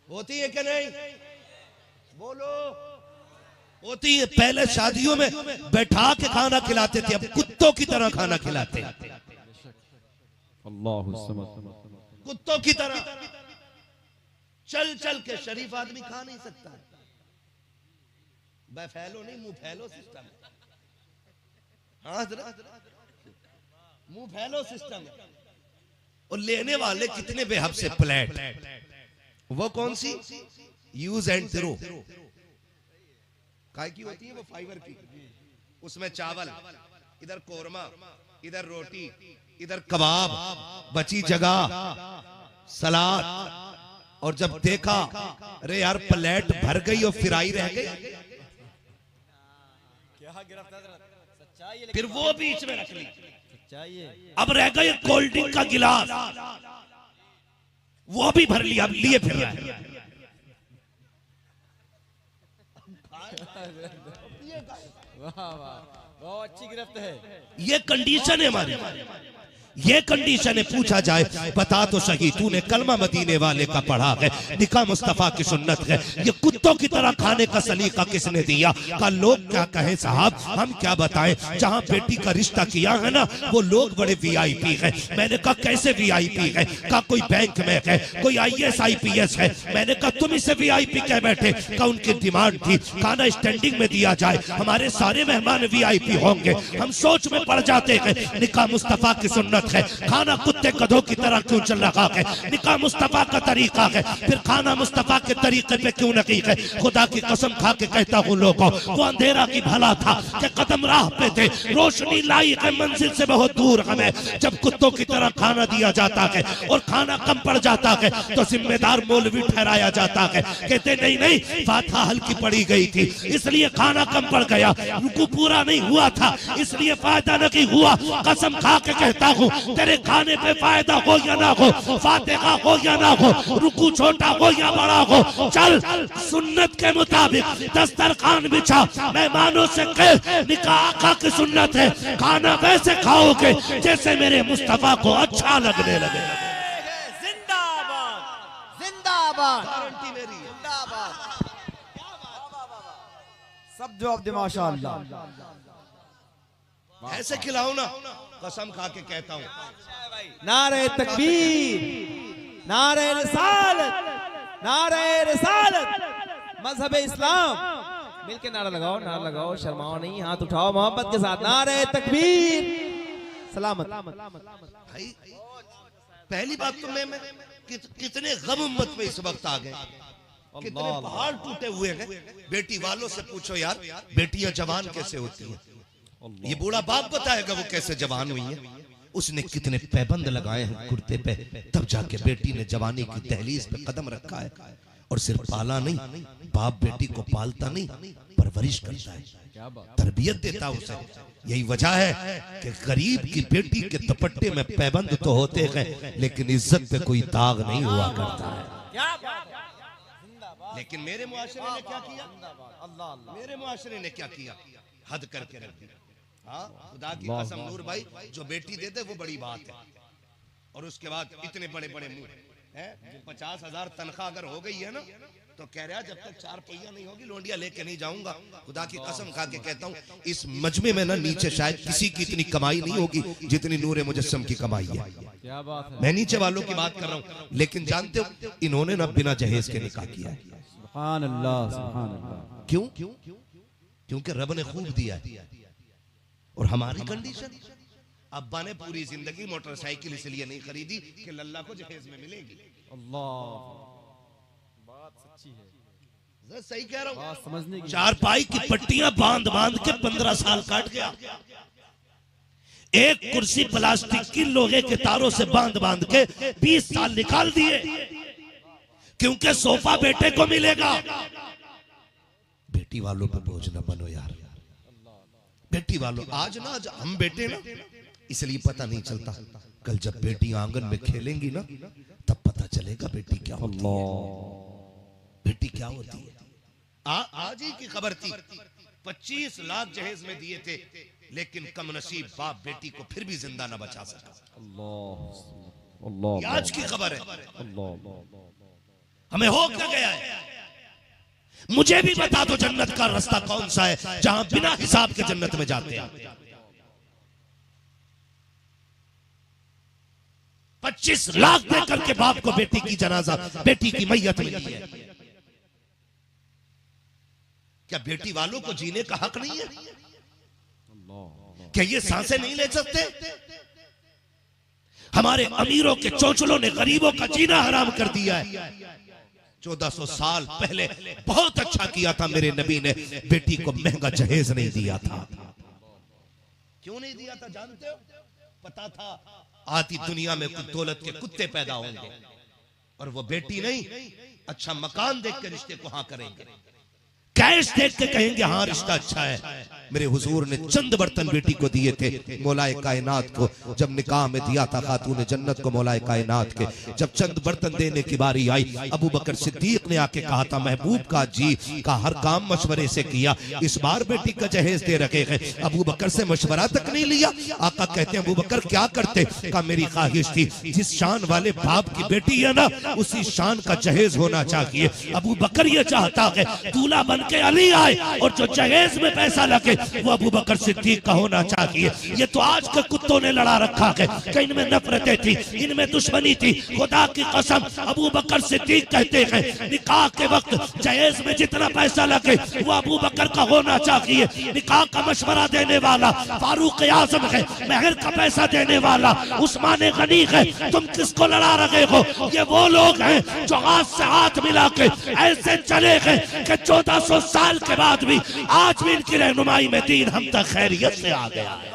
होती है कि नहीं? बोलो। होती है। पहले शादियों में बैठा के खाना खिलाते थे, अब कुत्तों की तरह खाना खिलाते हैं। कुत्तों की तरह चल चल के। शरीफ आदमी खा नहीं सकता, फैलो नहीं, मुंह फैलो सिस्टम। हाँ मुंह फैलो सिस्टम। और लेने वाले कितने बेहद से प्लेट, वो कौन सी? Use and throw. काय की होती है वो? फाइबर की। उसमें चावल, इधर कोरमा, इधर रोटी, इधर कबाब, बची जगह सलाद। और जब देखा अरे यार प्लेट भर गई और फ्राई रह गई, फिर वो बीच में रख ली। अब रह गई कोल्ड ड्रिंक का गिलास, वो भी भर लिया, अब लिए फिर रहा है। बहुत अच्छी गिरफ्त है। ये कंडीशन है हमारी, ये कंडीशन है। पूछा जाए बता तो सही, तूने कलमा मदीने वाले का पढ़ा है, निकाह मुस्तफा की सुन्नत है, ये कुत्तों की तरह खाने का सलीका किसने दिया? का लोग क्या कहें साहब, हम क्या बताएं? जहां बेटी का रिश्ता किया है ना वो लोग बड़े वीआईपी है। मैंने कहा कैसे वीआईपी है? का कोई बैंक में है, कोई IAS IPS है। मैंने कहा तुम इसे वीआईपी कह बैठे? का उनकी डिमांड थी खाना स्टैंडिंग में दिया जाए, हमारे सारे मेहमान वीआईपी होंगे। हम सोच में पड़ जाते हैं निकाह मुस्तफा की सुन्नत है, खाना कुत्ते गधों की तरह क्यों चल रहा है? निकाह मुस्तफा का तरीका है, फिर खाना मुस्तफा के तरीके पे क्यों नहीं है? खुदा की कसम खा के कहता हूँ लोगों, वो अंधेरा की भला था कि कदम राह पे थे, रोशनी लाई है मंजिल से बहुत दूर हमें। जब कुत्तों की तरह खाना दिया जाता है और खाना कम पड़ जाता है तो जिम्मेदार मौलवी ठहराया जाता है। कहते नहीं नहीं, फातिहा हल्की पड़ी गई थी इसलिए खाना कम पड़ गया, रुकू पूरा नहीं हुआ था इसलिए फायदा नहीं हुआ। कसम खा के कहता हूँ तेरे खाने पे फायदा हो या ना हो, फातिहा हो या ना हो, रुकू छोटा हो या बड़ा हो, चल सुन्नत के मुताबिक दस्तरखान बिछा, मेहमानों से कह निकाह आका की सुन्नत है, खाना वैसे खाओगे जैसे मेरे मुस्तफा को अच्छा लगने लगे। जिंदाबाद जिंदाबाद, गारंटी मेरी है। जिंदाबाद। सब जवाब दे माशाअल्लाह। ऐसे खिलाओ ना, कसम खा के कहता हूँ। नारे तकबीर, नारे रिसालत, नारे रिसालत, मजहब इस्लाम। मिलके नारा लगाओ, नारा लगाओ, शर्माओ नहीं, हाथ उठाओ मोहब्बत के साथ। नारे तकबीर, सलामत। भाई पहली बात तो मैं कितने गम उम्मत में इस वक्त आ गए, कितने पहाड़ टूटे हुए हैं। बेटी वालों से पूछो यार, बेटियां जवान कैसे होती हैं? ये बूढ़ा बाप बताएगा वो कैसे जवान हुई है। उसने कितने पैबंद लगाए हैं कुर्ते पे, तब जाके बेटी ने जवानी की दहलीज पे कदम रखा है। और सिर्फ पाला नहीं, बाप बेटी को पालता नहीं, परवरिश करता है, तरबियत देता उसे। यही वजह है कि गरीब की बेटी के दुपट्टे में पैबंद तो होते हैं लेकिन इज्जत पे कोई दाग नहीं हुआ करता है। लेकिन मेरे मुआशरे ने क्या किया? मेरे मुआशरे ने क्या किया? हद करके रख दी। हाँ, खुदा की कसम नूर भाई, जो बेटी देते वो बड़ी बात है। और उसके बाद इतने बड़े बड़े मुंह है, 50,000 तनख्वाह अगर हो गई है ना, तो कह रहा जब तक 4 पहिया नहीं होगी लोंडिया लेके नहीं जाऊंगा। खुदा की कसम खा के कहता हूँ, इस मजमे में ना नीचे शायद किसी की इतनी कमाई नहीं होगी जितनी नूरे मुजस्सम की कमाई है। क्या बात है। मैं नीचे वालों की बात कर रहा हूँ, लेकिन जानते हो इन्होंने ना बिना जहेज के निकाह किया है। सुभान अल्लाह, सुभान अल्लाह। क्यों? क्योंकि रब ने खूब दिया है। और हमारी कंडीशन, अब्बा ने पूरी जिंदगी मोटरसाइकिल इसलिए नहीं खरीदी कि लल्ला को जहेज में मिलेगी। अल्लाह, बात सच्ची है, सही कह रहा हूँ। बात समझने की। 4 पाई की पट्टियां बांध बांध के 15 साल काट गया। एक कुर्सी प्लास्टिक की लोहे के तारों से बांध बांध के 20 साल निकाल दिए, क्योंकि सोफा बेटे को मिलेगा। बेटी वालों पे बोझ न बनो यार। बेटी वालों, आज हम बेटे ना, इसलिए पता नहीं चलता। कल जब बेटी आंगन में खेलेंगी ना, तब पता चलेगा बेटी क्या होती है। बेटी क्या होती है। आज ही की खबर थी, 25 लाख जहेज में दिए थे, लेकिन कम नसीब बाप बेटी को फिर भी जिंदा न बचा सका। अल्लाह, आज की खबर है। हमें हो क्या गया है? मुझे भी बता दो जन्नत का रास्ता कौन सा है जहां बिना हिसाब के जन्नत में जाते हैं। 25 लाख देकर के बाप को बेटी की जनाजा, बेटी की मैयत मिली है। क्या बेटी वालों को जीने का हक नहीं है? क्या ये सांसें नहीं ले सकते? हमारे अमीरों के चोचलों ने गरीबों का जीना हराम कर दिया है। 1400 साल पहले बहुत अच्छा किया था मेरे नबी ने, बेटी को महंगा जहेज नहीं दिया था। क्यों नहीं दिया था जानते हो? पता था आती दुनिया में कुछ दौलत के कुत्ते पैदा होंगे, और वो बेटी नहीं, अच्छा मकान देख के रिश्ते को हाँ करेंगे, कैश देख के कहेंगे हाँ रिश्ता अच्छा है। मेरे हुजूर ने चंद बर्तन बेटी को दिए थे, मौलाए कायनात को। जब निकाह में दिया था खातून जन्नत को मौलाए कायनात के, जब चंद बर्तन देने की बारी आई, अबू बकर सिद्दीक ने आके कहा था महबूब का जी का हर काम मशवरे से किया, इस बार बेटी का जहेज दे रखे हैं। अबू बकर से मशवरा तक नहीं लिया। आका कहते हैं अबू बकर क्या करते? कहा मेरी ख्वाहिश थी जिस शान वाले बाप की बेटी है ना, उसी शान का जहेज होना चाहिए। अबू बकर ये चाहता है दूल्हा बन के अली आए और जो जहेज में पैसा लगे वो अबू बकर सिद्दीक का होना चाहिए। ये तो आज के कुत्तों ने लड़ा रखा है कि इनमें नफरतें थी, इनमें दुश्मनी थी। खुदा की कसम अबू बकर सिद्दीक कहते हैं निकाह के वक्त जहेज में जितना पैसा लगे वो अबू बकर का होना चाहिए। निकाह का मशवरा देने वाला फारूक आजम है, महर का पैसा देने वाला उस्मान गनी है। तुम किसको लड़ा रहे हो? ये वो लोग हैं जो हाथ से हाथ मिला के ऐसे चले गए कि 1400 साल के बाद भी आज भी इनकी रहनुमाई में दीन हम तक खैरियत से आ गया है।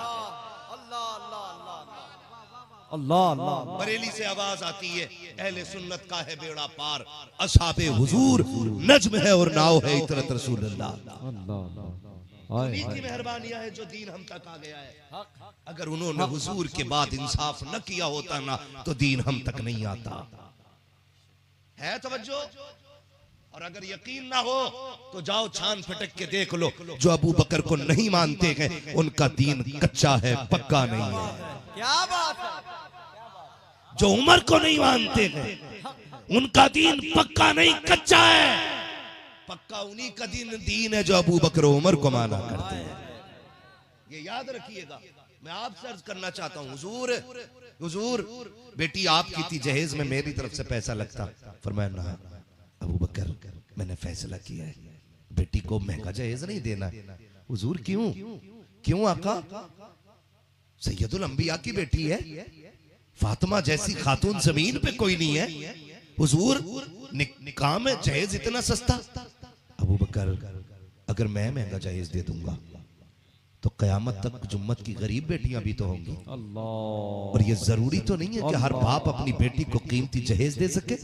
अल्लाह। बरेली से आवाज आती है अहले सुन्नत का है बेड़ा पार, असहाबे हुजूर नज्म है और नाव है इतरत रसूलुल्लाह। उन्हीं की मेहरबानियां है जो दीन हम तक आ गया है। अगर उन्होंने हुजूर के बाद इंसाफ न किया होता ना, तो दीन हम तक नहीं आता है। तवज्जो। और अगर यकीन ना हो तो जाओ छान फटक के देख लो, जो अबू बकर को नहीं मानते हैं उनका दीन कच्चा है, पक्का नहीं है। क्या बात है। जो उमर को नहीं मानते हैं उनका दीन पक्का नहीं कच्चा है। पक्का उन्हीं का दीन है जो अबू बकर उमर को माना करते हैं। ये याद रखिएगा। मैं आपसे अर्ज करना चाहता हूँ हुजूर बेटी आपकी थी, जहेज में मेरी तरफ से पैसा लगता। फरमाया ना अबू बकर मैंने फैसला किया है बेटी को महंगा जहेज नहीं देना। हुजूर क्यों आका? सैयदुल अंबिया की बेटी है, फातिमा जैसी खातून जमीन पे कोई नहीं है। हुजूर निकाह में जहेज इतना सस्ता? अबू बकर अगर मैं महंगा जहेज दे दूंगा तो कयामत तक जुम्मत की गरीब बेटियां भी तो होंगी। और ये जरूरी तो नहीं है कि हर बाप अपनी बेटी को कीमती जहेज दे सके।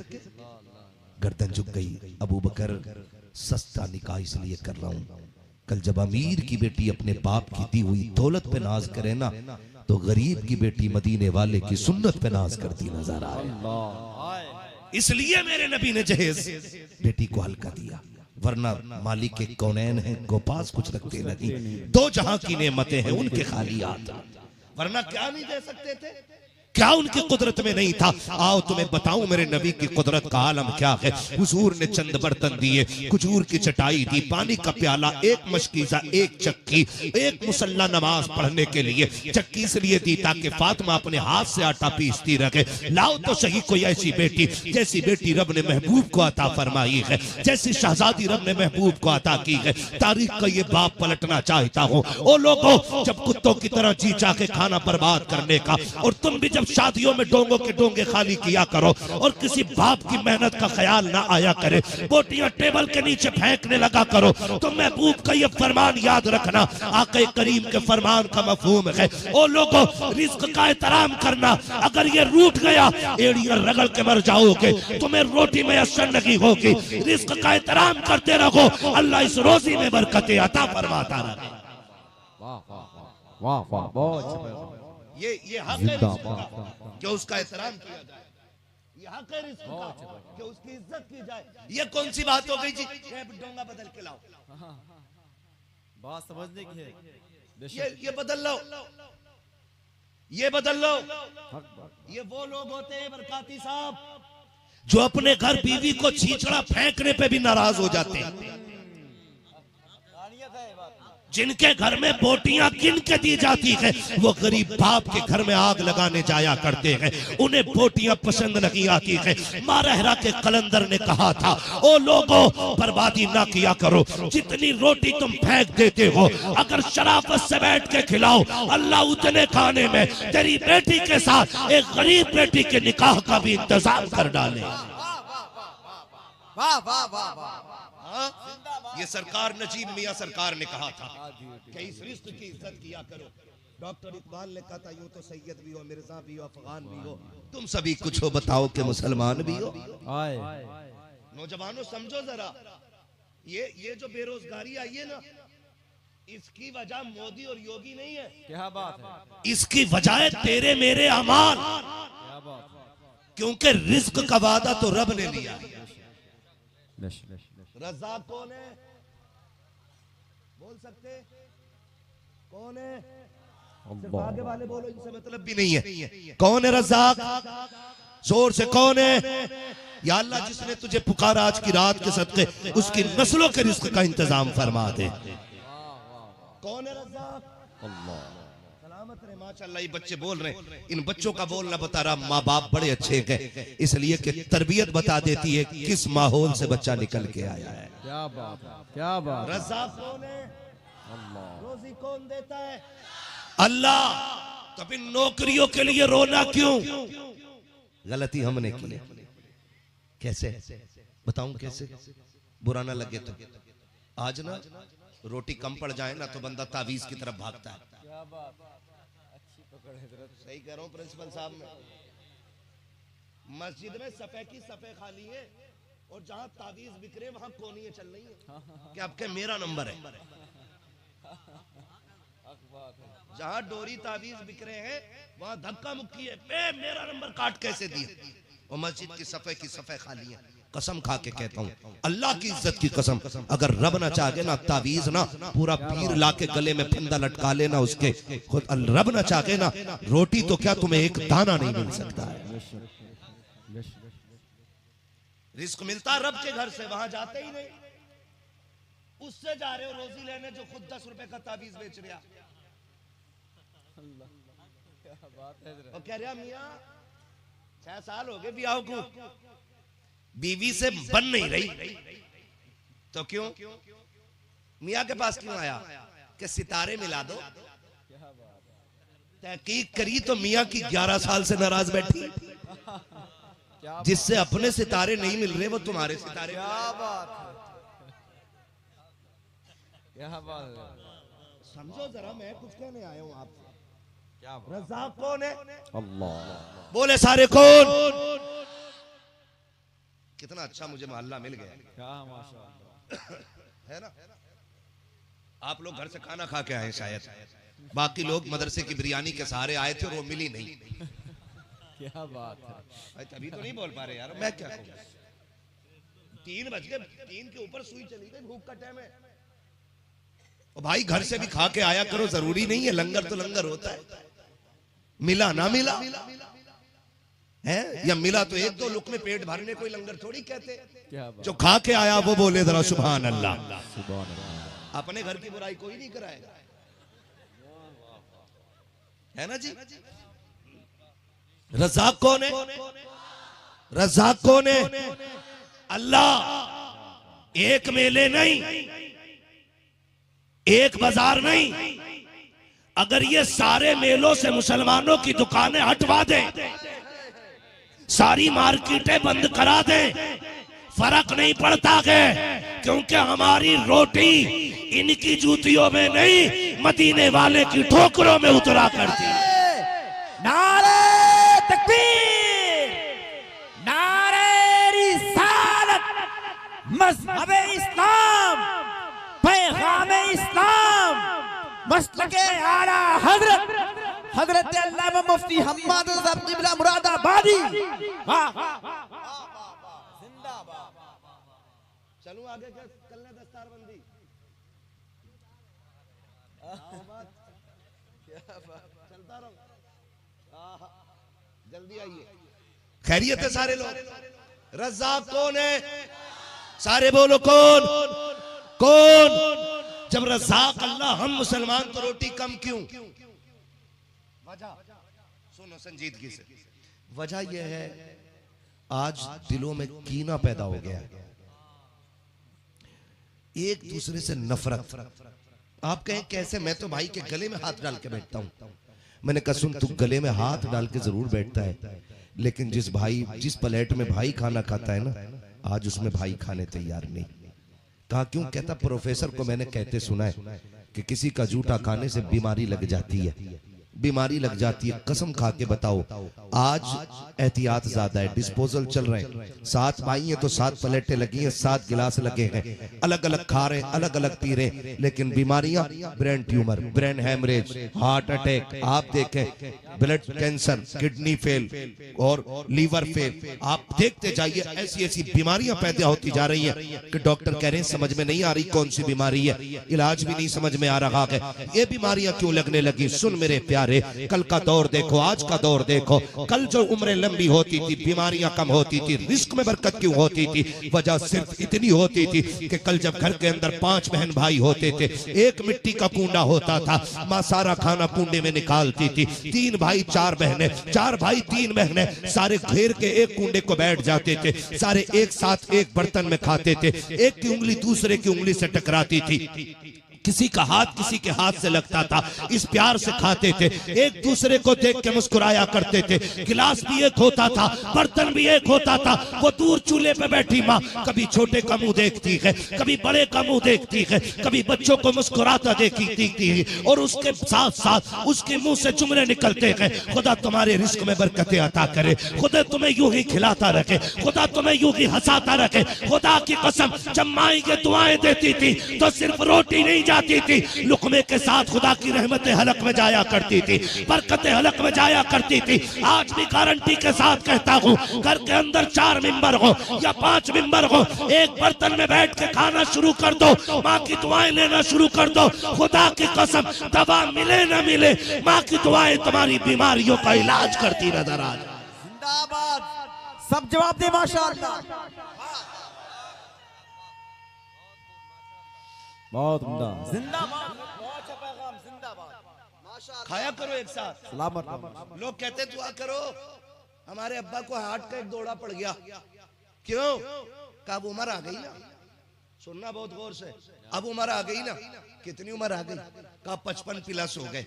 गर्दन झुक गई। अबू बकर सस्ता निकाह इसलिए कर रहा हूं, कल जब अमीर की बेटी अपने बाप की दी हुई दौलत पे नाज करे ना, तो गरीब की बेटी मदीने वाले की सुन्नत पे नाज करती नजर आए। इसलिए मेरे नबी ने जहेज बेटी को हल्का दिया, वरना मालिक के कौनैन है, गोपास कुछ रखते नहीं, दो जहां की नेमतें हैं उनके खाली हाथ, वरना क्या नहीं दे सकते थे, क्या उनकी कुदरत में नहीं था। आओ तुम्हें बताऊं मेरे नबी की कुदरत का आलम क्या है। हुजूर ने चंद बर्तन दिए, खजूर की चटाई दी, पानी का प्याला, एक मशकीजा, एक चक्की, एक मुसल्ला नमाज पढ़ने के लिए। चक्की इसलिए दी ताकि फातिमा अपने हाथ से आटा पीसती रखे। लाओ तो सही कोई ऐसी बेटी जैसी बेटी रब ने महबूब को अता फरमाई है, जैसी शहजादी रब ने महबूब को अता की है। तारीख का ये बाप पलटना चाहता हूँ। ओ लोगों, जब कुत्तों की तरह जी चाह के खाना बर्बाद करने का, और तुम भी जब शादियों में डोंगों के डोंगे खाली किया करो और किसी बाप की मेहनत का ख्याल ना आया करे, बोटियां टेबल के नीचे फेंकने लगा करो, तो महबूब का ये फरमान याद रखना, आक़ा करीम के फरमान का मफहूम है। ओ लोगों, रिज्क का एहतराम करना, अगर ये रूठ गया एड़ियां रगड़ के मर जाओगे, तुम्हें रोटी मैसर नहीं होगी। रिज्क का एहतराम करते रहो, अल्लाह इस रोजी में बरकतें अता फरमाता रहे। वाह वाह वाह वाह, बहुत ये हक है रिस्क का कि उसका एहतराम किया जाए, ये हक है रिस्क का कि उसकी इज्जत की जाए। ये कौन सी बात हो गई जी, डोंगा बदल के लाओ, बात समझने की है। ये बदल लो, ये बदल लो। ये वो लोग होते हैं बरकाती साहब जो अपने घर बीवी को छींचड़ा फेंकने पे भी नाराज हो जाते हैं, जिनके घर में बोटियां गिन के दी जाती है, वो गरीब बाप के घर में आग लगाने जाया करते हैं, उन्हें बोटियां पसंद नहीं आती है। मारहरा के कलंदर ने कहा था, ओ लोगों, बर्बादी ना किया करो, जितनी रोटी तुम फेंक देते हो अगर शराफत से बैठ के खिलाओ, अल्लाह उतने खाने में तेरी बेटी के साथ एक गरीब बेटी के निकाह का भी इंतजाम कर डाले। वाह वाह वाह वाह, ये सरकार नजीब मियां सरकार ने कहा था कि इस रिस्क की इज्जत किया करो। डॉक्टर इकबाल ने कहा था, यूं तो सैयद भी हो, मिर्जा भी हो, अफगान भी हो, तुम सभी कुछ हो, बताओ कि मुसलमान भी हो। नौजवानों समझो जरा, ये जो बेरोजगारी आई है ना, इसकी वजह मोदी और योगी नहीं है। क्या बात है, इसकी वजह तेरे मेरे अमाल, क्या बात, क्योंकि रिस्क का वादा तो रब ने लिया। रज़ाक कौन है, बोल सकते कौन है? सिर्फ आगे वाले बोलो, इनसे मतलब भी नहीं है। कौन है रज़ाक? जोर से कौन है? या अल्लाह जिसने तुझे पुकारा आज की रात के सदके, उसकी नस्लों के रिस्क का इंतजाम फरमा दे। कौन है रज़ाक? अल्लाह। सलामत रहे, माशाअल्लाह ये बच्चे बोल रहे हैं। इन बच्चों का बोलना बता रहा, माँ बाप बड़े अच्छे हैं, इसलिए कि तरबियत बता देती है किस माहौल से बच्चा निकल के आया है। क्या बात है, क्या बात। रज़ाक कौन है? अल्लाह। रोजी कौन देता है? अल्लाह। तो फिर नौकरियों के लिए रोना क्यों? गलती हमने की। कैसे बताऊं, कैसे बुरा ना लगे तो। आज ना रोटी कम पड़ जाए ना तो बंदा तावीज की तरफ भागता है। क्या बात, अच्छी पकड़ है, सही कह रहा हूं प्रिंसिपल साहब ने। मस्जिद में सफे की सफे खाली है और जहां तावीज बिखरे वहां कोनियां चल रही है कि आपके मेरा नंबर है। जहां डोरी तावीज बिखरे हैं वहां धक्का मुक्की है, मेरा नंबर काट कैसे दिए। और मस्जिद की सफे खाली है। कसम खा के कहता हूं, अल्लाह की इज्जत की कसम, अगर रब ना चाहे ना तावीज ना पूरा पीर ला के गले में फंदा लटका लेना उसके, खुद रब ना चाहे ना रोटी तो क्या तुम्हें एक दाना नहीं मिल सकता है। रिस्क मिलता रब के घर से, वहां जाते ही नहीं, उससे जा रहे हो रोजी लेने जो खुद 10 रुपए का तावीज बेच रहा। और कह रहा मियां 6 साल हो गए ब्याह को, बीवी से बन नहीं रही, तो क्यों? मियां के पास क्यों आया कि सितारे मिला दो। तहकीक करी तो मियां की 11 साल से नाराज बैठी, जिससे अपने सितारे नहीं मिल रहे वो तुम्हारे सितारे। क्या बात है, क्या बात है। समझो जरा, मैं कुछ कहने आया हूं आपसे। क्या बात, रज़ाक कौन है? अल्लाह। बोले सारे कौन? कितना अच्छा मुझे मोहल्ला मिल गया, क्या माशाअल्लाह, है ना। आप लोग घर से खाना खा के आए शायद, बाकी लोग मदरसे की बिरयानी के सहारे आए थे और वो मिली नहीं। क्या बात है। भाई तभी तो नहीं बोल पा रहे यार, मैं क्या कहूँ। 3 बज गए, 3 के ऊपर सुई चली गई, भूख का टाइम है। और भाई घर से भी खा के आया करो, जरूरी नहीं है लंगर तो लंगर होता है। मिला ना मिला है, या मिला तो 1-2 लुकमे पेट भरने कोई लंगर थोड़ी कहते। क्या बात। जो खा के आया वो बोले जरा सुभान अल्लाह। सुभान अल्लाह। अपने घर की बुराई कोई नहीं कराएगा, है ना जी। रज़ाक कौन है? रज़ाक कौन है? अल्लाह। एक मेले नहीं, एक बाजार नहीं, अगर ये सारे मेलों से मुसलमानों की दुकानें हटवा दें, सारी मार्केटें बंद करा दें, फर्क नहीं पड़ता है, क्योंकि हमारी रोटी इनकी जूतियों में नहीं, मदीने वाले की ठोकरों में उतरा करती है। नारे तकबीर, नारे रिसालत, मज़हबे इस्लाम, पैगामे इस्लाम, मसलके आला हजरत हजरत अल्लामा मुफ्ती हम्माद साहब क़िबला मुरादाबादी। जिंदाबाद। चलूं आगे क्या करना दस्तारबंदी? चलता रहो, जल्दी आइए। खैरियत है सारे लोग? रज़ाक कौन है? सारे बोलो कौन? कौन? जब रज़ाक अल्लाह, हम मुसलमान तो रोटी कम क्यों? वजह सुनो संजीदगी से। वजह यह है आज दिलों में कीना पैदा हो गया, एक दूसरे से नफरत। आप कहें कैसे? मैं तो भाई के गले में हाथ डाल के बैठता हूं। मैंने कहा सुन, तू गले में हाथ डाल के जरूर बैठता है, लेकिन जिस प्लेट में भाई खाना खाता है ना, आज उसमें भाई खाने तैयार नहीं। कहा क्यों? कहता प्रोफेसर को मैंने कहते सुना है कि किसी का जूठा खाने से बीमारी लग जाती है, बीमारी लग जाती है। कसम खा के बताओ, आज एहतियात ज्यादा है, डिस्पोजल चल रहे हैं। 7 भाई हैं तो 7 प्लेटें लगी हैं, 7 गिलास लगे हैं, अलग अलग खा रहे हैं, अलग अलग पी रहे हैं, लेकिन बीमारियां, brain tumour, brain haemorrhage, heart attack, आप देखें ब्लड कैंसर, किडनी फेल और लीवर फेल, आप देखते जाइए ऐसी ऐसी बीमारियां पैदा होती जा रही हैं कि डॉक्टर कह रहे हैं समझ में नहीं आ रही कौन सी बीमारी है, इलाज भी नहीं समझ में आ रहा है। ये बीमारियां क्यों लगने लगी? सुन मेरे प्यारे, कल का दौर देखो, आज का दौर देखो। कल जो उम्रें लंबी होती थी, बीमारियां कम होती थी, रिस्क में बरकत क्यों होती थी? वजह सिर्फ इतनी होती थी कि कल जब घर के अंदर 5 बहन भाई होते थे, एक मिट्टी का कूंडा होता था, माँ सारा खाना कूंडे में निकालती थी। 3 भाई 4 बहनें, 4 भाई 3 बहनें, सारे घेर के एक कूंडे को बैठ जाते थे, सारे एक साथ एक बर्तन में खाते थे, एक की उंगली दूसरे की उंगली से टकराती थी, किसी का हाथ किसी के हाथ से लगता था, इस प्यार से खाते थे, एक दूसरे को देख के मुस्कुराया करते थे। गिलास भी एक होता था, बर्तन भी एक होता था। वो दूर चूल्हे पे बैठी माँ कभी छोटे का मुंह देखती है, कभी बड़े का मुंह देखती है, कभी बच्चों को मुस्कुराता देखती है, और उसके साथ साथ उसके मुंह से जुमले निकलते हैं, खुदा तुम्हारे रिस्क में बरकतें अता करे, खुदा तुम्हें यूं ही खिलाता रखे, खुदा तुम्हें यूं ही हंसाता रखे। खुदा की कसम, जब माँ ये दुआएं देती थी तो सिर्फ रोटी नहीं जाती थी, लुकमे के साथ खुदा की रहमतें हलक में जाया करती थी, बरकतें हलक में जाया करती थी। आज भी गारंटी के साथ कहता हूँ, घर के अंदर 4 मेंबर हो या 5 मेंबर हो, एक बर्तन में बैठ के खाना शुरू कर दो, माँ की दुआएं लेना शुरू कर दो। खुदा की कसम, दवा मिले न मिले, माँ की दुआएं तुम्हारी बीमारियों का इलाज करती नजर आ जाए। जिंदाबाद। सब जवाब दे माशाअल्लाह। बहुत उम्दा। जिंदाबाद। खाया करो एक साथ, सलामत। लोग कहते दुआ करो। हमारे अब्बा को हार्ट का एक दौड़ा पड़ गया, क्यों? कब उम्र आ गई ना, सुनना बहुत गौर से, अब उम्र आ गई ना। कितनी उम्र आ गई? कब 55 प्लस हो गए,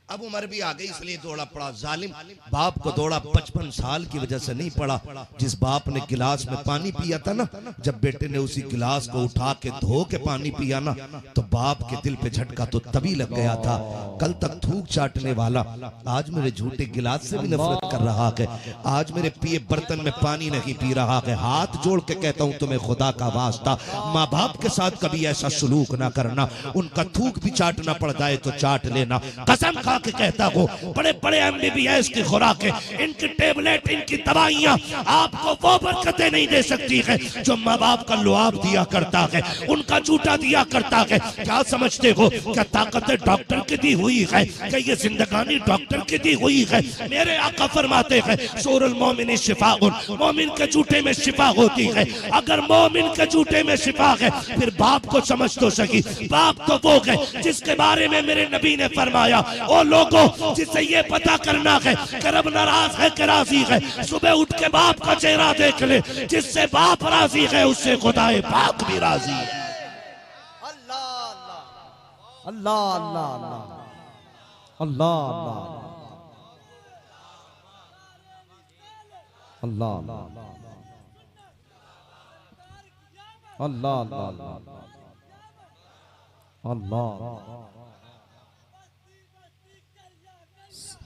अब उम्र भी आ गई इसलिए दौड़ा पड़ा। जालिम बाप को दौड़ा 55 साल की वजह से नहीं पड़ा। जिस बाप ने गिलास में पानी पिया था ना, जब बेटे ने उसी गिलास को उठा के धो के पानी पिया ना, तो बाप के दिल पे झटका तो तभी लग गया था। कल तक थूक चाटने वाला आज मेरे झूठे गिलास से भी नफरत कर रहा है। आज मेरे पिए बर्तन में पानी नहीं पी रहा है। हाथ जोड़ के कहता हूं तुम्हें खुदा का वास्ता, माँ बाप के साथ कभी ऐसा सलूक ना करना। उनका थूक भी चाटना पड़ जाए तो चाट लेना। कसम खा के कहता हूं, बड़े बड़े MBBS की खुराकें, इनकी टेबलेट, इनकी दवाइयां आपको वो बरकतें नहीं दे सकती है जो माँ बाप का लुआब दिया करता है, उनका जूता दिया करता है। क्या समझते हो, क्या ताकत डॉक्टर की दी हुई है, क्या ये जिंदगानी डॉक्टर की दी हुई है? मेरे आका फरमाते हैं सूरुल मोमिन शिफाउन, मोमिन के जूते में शिफा होती है। अगर मोमिन के जूते में शिफा है फिर बाप को समझ तो सकी। बाप तो वो है जिसके बारे में मेरे नबी ने फरमाया, ओ लोगों जिससे ये पता करना है कि रब नाराज है कि राजी है, सुबह उठ के बाप का चेहरा देख ले। जिससे बाप राजी है उससे खुदाए पाक भी राजी है। अल्लाह अल्लाह अल्लाह अल्लाह अल्लाह अल्लाह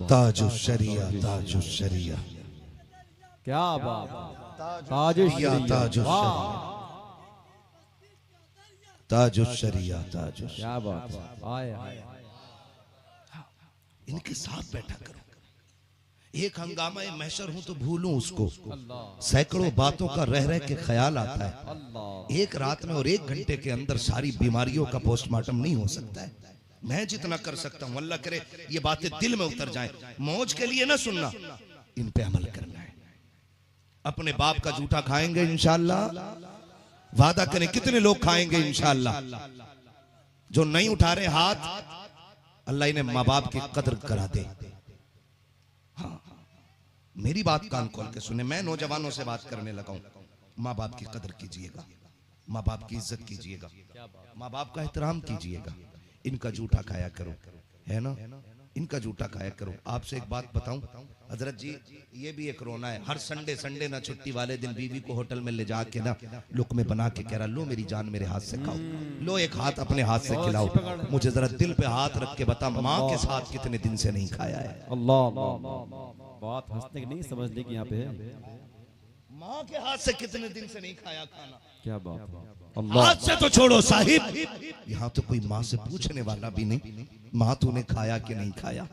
ताजु शरिया, ताजु शरिया, क्या बात, ताजु शरिया, ताजु शरिया, ताजु शरिया, ताजु शरिया। क्या बात, आए आए। इनके साथ बैठा करो। एक हंगामा महशर हूं तो भूलूं उसको। सैकड़ों बातों का रह रह के ख्याल आता है। एक रात में और 1 घंटे के अंदर सारी बीमारियों का पोस्टमार्टम नहीं हो सकता है। मैं जितना कर सकता हूं, अल्लाह करे ये बातें दिल में उतर जाएं। मौज के लिए ना सुनना, इन पे अमल करना है। अपने बाप का जूठा खाएंगे इंशाअल्लाह, वादा करें। कितने लोग खाएंगे इंशाअल्लाह? जो नहीं उठा रहे हाथ, अल्लाह इन्हें माँ बाप की कदर करा दे। हाँ, मेरी बात कान खोल के सुने। मैं नौजवानों से बात करने लगा हूं। माँ बाप की कदर कीजिएगा, माँ बाप की इज्जत कीजिएगा, माँ बाप का एहतराम कीजिएगा। इनका जूठा खाया करो, है ना, इनका जूठा खाया करो। आपसे एक बात बताऊं हजरत जी, ये भी एक रोना है। हर संडे ना छुट्टी वाले दिन बीवी को होटल में ले जाके ना लुकमे बना के कह रहा, लो मेरी जान मेरे हाथ से खाओ, लो एक हाथ अपने हाथ से खिलाओ। मुझे जरा दिल पे हाथ रख के बता, माँ के साथ कितने दिन से नहीं खाया है? अल्लाह, बात हंसने की नहीं, समझने की यहाँ पे है। माँ के हाथ से कितने दिन से नहीं खाया खाना? क्या बात, हाथ से तो छोड़ो साहिब, यहाँ तो कोई माँ से पूछने वाला भी नहीं, माँ तूने खाया कि नहीं खाया?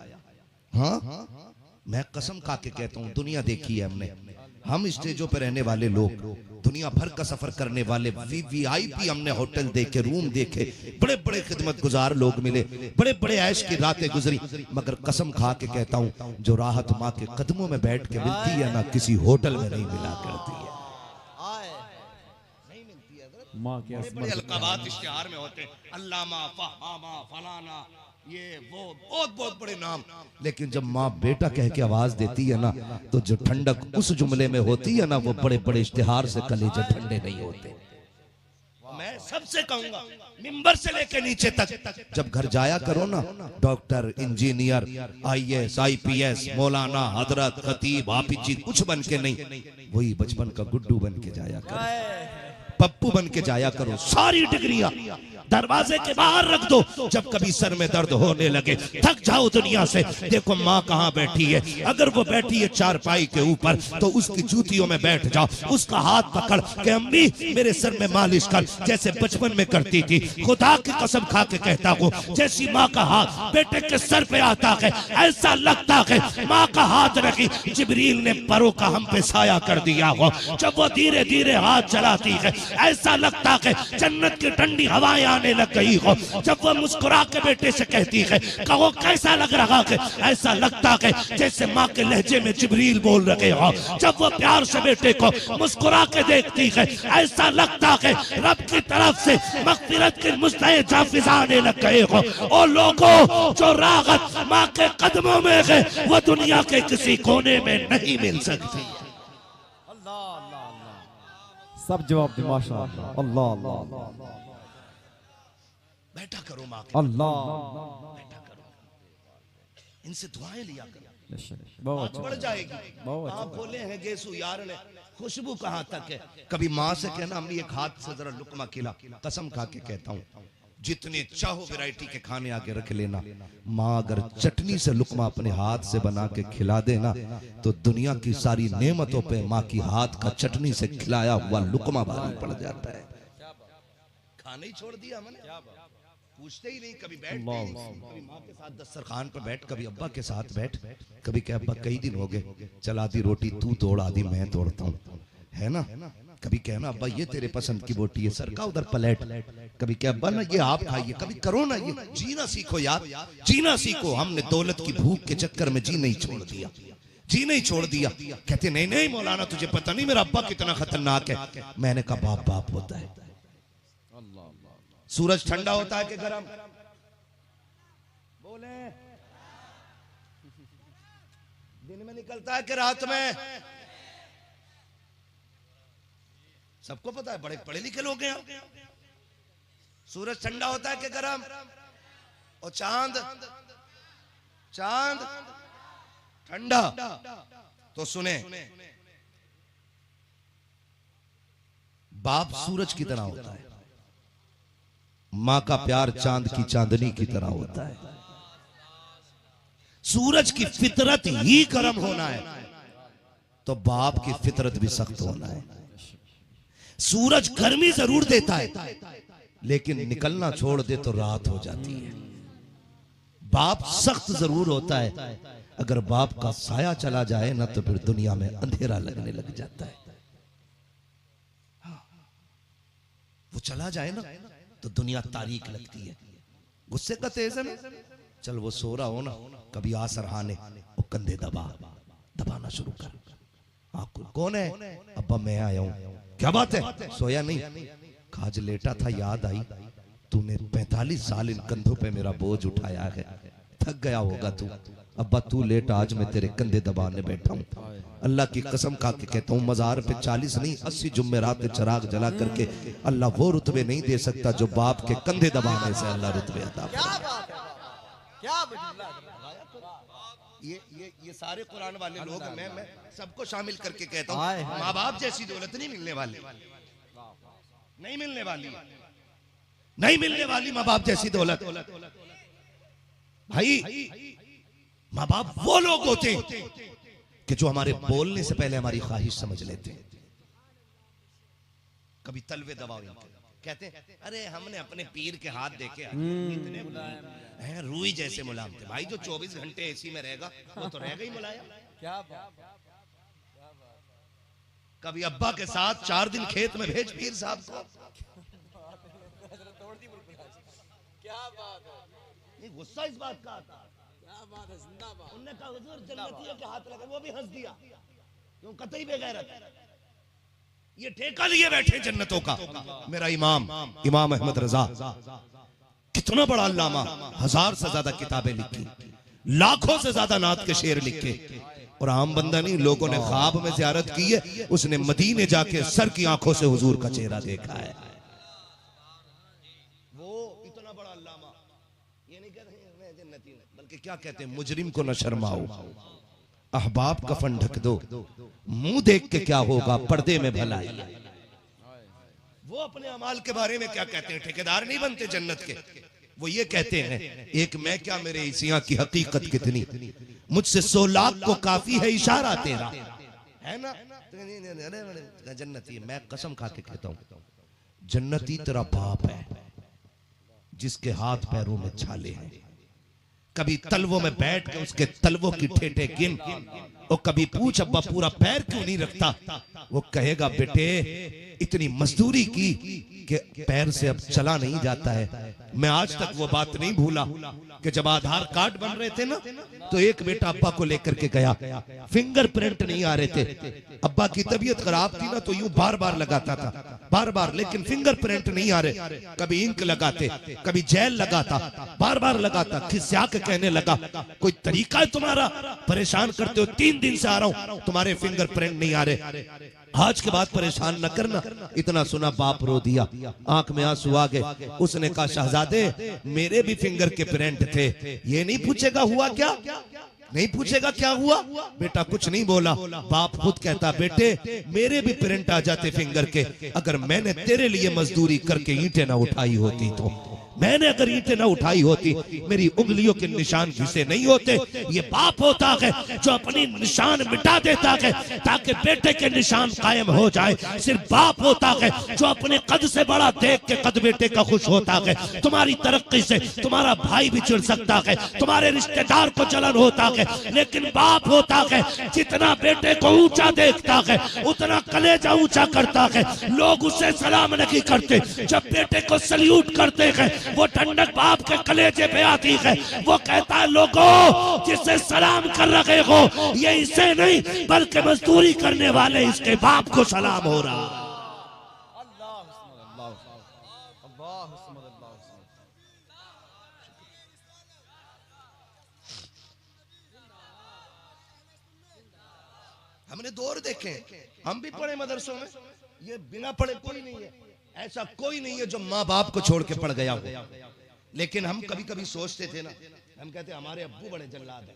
हाँ, मैं कसम खा के कहता हूँ, दुनिया देखी है हमने। हम स्टेजों पे रहने वाले लोग, दुनिया भर का सफर करने वाले, VIP हमने होटल देखे, रूम देखे, बड़े बड़े खिदमत गुजार लोग मिले, बड़े बड़े ऐश की रातें गुजरी। मगर कसम खा के कहता हूँ, जो राहत माँ के कदमों में बैठ के मिलती है ना, किसी होटल में नहीं मिला करती है। माँ के बड़े अलकाबात इश्तिहार में होते, अल्लामा, फहामा, फलाना, ये वो बहुत बहुत बड़े नाम। लेकिन जब माँ बेटा कह के आवाज देती है ना, तो जो ठंडक उस जुमले में होती है ना, वो बड़े बड़े इश्तिहार से कलेजे ठंडे नहीं होते। मैं सबसे कहूंगा, मिंबर से लेके नीचे तक जब घर जाया करो ना, डॉक्टर, इंजीनियर, IAS, IPS, मौलाना, हजरत, खतीब, हाफिज जी कुछ बन के नहीं, वही बचपन का गुड्डू बन के जाया करो, पप्पू बन के जाया करो। सारी डिग्रियां दरवाजे के बाहर रख दो। जब कभी सर में दर्द होने लगे, थक जाओ दुनिया से, देखो माँ कहाँ बैठी है। अगर वो बैठी है चारपाई के ऊपर, तो उसकी जूतियों में बैठ जाओ, उसका हाथ पकड़ के अम्मी मेरे सर में मालिश कर, जैसे बचपन में करती थी। खुदा की कसम खा के कहता हूँ, जैसी माँ का हाथ बेटे के सर पे आता है, ऐसा लगता है माँ का हाथ रखी जिब्रील ने परों का हम पे साया कर दिया हो। जब वो धीरे धीरे हाथ चलाती है, ऐसा लगता है जन्नत की ठंडी हवाएं आने लग गई हो। जब वो मुस्कुरा के बेटे से कहती है, कहो कैसा लग रहा है, ऐसा लगता है जैसे माँ के लहजे में जिब्रील बोल रहे हो। जब वो प्यार से बेटे को मुस्कुरा के देखती है, ऐसा लगता है रब की तरफ से मग़फ़िरत के मुस्तहे जाफिज़ आने लग गए हो। ओ लोगों, जो राहत माँ के कदमों में है, वो दुनिया के किसी कोने में नहीं मिल सकती। सब जवाब दे माशाअल्लाह। अल्लाह अल्लाह, बैठा करो माँ के, अल्लाह, बैठा करो, इनसे दुआएं लिया करो, बहुत बढ़ जाएगी। बहुत आप बोले हैं गेसु यार ने, खुशबू कहाँ तक है? कभी माँ से कहना, अम्मी एक हाथ से जरा लुकमा खिला। कसम खा के कहता हूँ, जितने चाहो वैरायटी के खाने आगे रख लेना, माँ अगर चटनी से लुकमा अपने हाथ से बना के खिला देना तो दुनिया की सारी नेमतों पे माँ की हाथ का चटनी से खिलाया हुआ लुकमा भारी पड़ जाता है। खाना ही छोड़ दिया हमने, पूछते ही नहीं, कभी बैठ कभी माँ के साथ दस्तरखान पर बैठ, कभी अब्बा के साथ बैठ, कभी कह अब्बा कई दिन हो गए, चल आधी रोटी तू तोड़ आधी मैं तोड़ता हूँ, है ना। कभी कहना अब्बा ये तेरे पसंद की बोटी है, सरका उधर प्लेट, कभी कह अब्बा ना ये आप खाइए, कभी करो ना ये, जीना सीखो यार, जीना सीखो। हमने दौलत की भूख के चक्कर में जी नहीं छोड़ दिया, जी नहीं छोड़ दिया। कहते नहीं नहीं मौलाना तुझे पता नहीं मेरा अब्बा कितना खतरनाक है। मैंने कहा बाप बाप होता है। सूरज ठंडा होता है कि गर्म? बोले दिन में निकलता है कि रात में? सबको पता है, बड़े पढ़े लिखे लोग हैं। सूरज ठंडा होता है कि गर्म? और चांद, चांद ठंडा। तो सुने, बाप सूरज की तरह होता है, मां का प्यार चांद की चांदनी की तरह होता है। सूरज की फितरत ही गर्म होना है तो बाप की फितरत भी सख्त होना है। सूरज गर्मी जरूर देता है लेकिन निकलना छोड़ दे तो रात हो जाती है। बाप सख्त जरूर होता है, अगर बाप का साया चला जाए ना तो फिर दुनिया में अंधेरा लगने लग जाता है। वो चला जाए ना तो दुनिया तारीक लगती है। गुस्से का तेज है ना, चल वो सो रहा हो ना, कभी आ सरहाने वो कंधे दबाना शुरू कर। कौन है? अब्बा मैं आया हूं। क्या बात है? सोया नहीं? आज लेटा था, याद आई तूने 45 साल इन कंधों पे मेरा बोझ उठाया है, थक गया होगा तू। अब्बा तू लेट, आज मैं तेरे कंधे दबाने बैठा हूं। अल्लाह की कसम खा के कहता हूं, मजार पे 40 नहीं 80 जुम्मेरात चिराग जला करके अल्लाह वो रुतबे नहीं दे सकता जो बाप के कंधे दबाने से अल्लाह रुतबे अता फरमाता। ये सारे कुरान वाले लोग, मैं सबको शामिल करके कहता हूं, माँ बाप जैसी दौलत नहीं मिलने वाली, नहीं मिलने वाली, नहीं मिलने वाली माँ बाप जैसी दौलत। भाई माँ बाप वो लोग होते कि जो हमारे बोलने से पहले हमारी ख्वाहिश समझ लेते हैं। कभी तलवे दबाओ, कहते हैं अरे हमने अपने पीर के हाथ देखे, इतने मुलायम हैं, रूई जैसे मुलायम थे। भाई जो 24 घंटे एसी में रहेगा वो तो रहेगा ही मुलायम। क्या कभी अब्बा के साथ 4 दिन खेत में भेज पीर साहब को। क्या बात है, ये गुस्सा इस बात का आता। क्या बात है, जिंदाबाद। उन्होंने कहा हुजूर जन्नतियों के हाथ लगा, वो भी हंस दिया, क्यों? कतई बेगैरत, ये ठेका लिए बैठे जन्नतों का। मेरा इमाम अहमद रजा कितना बड़ा अल्लामा, 1000 से ज्यादा किताबें लिखी, लाखों से ज्यादा नात के शेर लिखे, और आम बंदा नहीं, लोगों ने ख्वाब में ज़ियारत की है, उसने मदीने जाके सर की आंखों से हुजूर का चेहरा देखा है। वो इतना बड़ा अल्लामा, ये नहीं कहते मैं जन्नती हूं, बल्कि क्या कहते हैं, मुजरिम को न शर्माओ, अहबाब कफन ढक दो, मुंह देख के क्या होगा, पर्दे में भलाई। वो अपने अमाल के बारे में क्या कहते हैं, ठेकेदार नहीं बनते जन्नत के। वो ये कहते हैं, एक मैं क्या मेरे इसियां की हकीकत कितनी, मुझसे 100 लाख को काफी है इशारा तेरा, है ना। जन्नती, मैं कसम खा के कहता हूं, जन्नती तेरा बाप है जिसके हाथ पैरों में छाले हैं। कभी तलवों में बैठ के उसके तलवों की ठेठे गिन, और कभी पूछ अब्बा पूरा पैर क्यों नहीं रखता, वो कहेगा बेटे इतनी मजदूरी की कि पैर से अब चला नहीं जाता है। मैं आज तक वो बात नहीं भूला कि जब आधार कार्ड बन रहे थे ना, तो एक बेटा अब्बा को लेकर के गया, फिंगरप्रिंट नहीं आ रहे थे, अब्बा की तबीयत खराब थी ना, तो यूं बार बार लगाता था, बार बार, लेकिन फिंगरप्रिंट नहीं आ रहे। कभी इंक लगाते, कभी जेल लगाता, बार बार लगाता, खिसिया के कहने लगा कोई तरीका है तुम्हारा, परेशान करते हो, 3 दिन से आ रहा हूं, तुम्हारे फिंगरप्रिंट नहीं आ रहे, आज के बाद परेशान न करना। इतना सुना बाप रो दिया, आंख में आंसू आ गए। उसने कहा शहजादे मेरे भी फिंगर के प्रिंट थे, ये नहीं पूछेगा हुआ क्या, नहीं पूछेगा क्या हुआ, बेटा कुछ नहीं बोला। बाप खुद कहता बेटे मेरे भी प्रिंट आ जाते फिंगर के, अगर मैंने तेरे लिए मजदूरी करके ईंटें ना उठाई होती तो मैंने अगर ईंटें न उठाई होती, मेरी उंगलियों के निशान घिसे नहीं होते। ये बाप होता है जो अपनी निशान मिटा देता है ताकि बेटे के निशान कायम हो जाए। सिर्फ बाप होता है जो अपने कद से बड़ा देख के कद बेटे का खुश होता है। तुम्हारी तरक्की से तुम्हारा भाई भी चिढ़ सकता है, तुम्हारे रिश्तेदार को जलन होता है, लेकिन बाप होता है जितना बेटे को ऊंचा देखता है उतना कलेजा ऊंचा करता है। लोग उसे सलाम नहीं करते, जब बेटे को सल्यूट करते हैं वो ठंडक बाप के कलेजे पे आती है। वो कहता है लोगों जिसे सलाम कर रहे हो ये इसे नहीं बल्कि मजदूरी करने वाले इसके बाप को सलाम हो रहा। हमने दौर देखे, हम भी पढ़े मदरसों में, ये बिना पढ़े कोई नहीं है, ऐसा कोई नहीं है जो माँ बाप को छोड़ के पढ़ गया हो। लेकिन हम कभी कभी सोचते थे ना, हम कहते हमारे अब्बू बड़े जल्लाद हैं,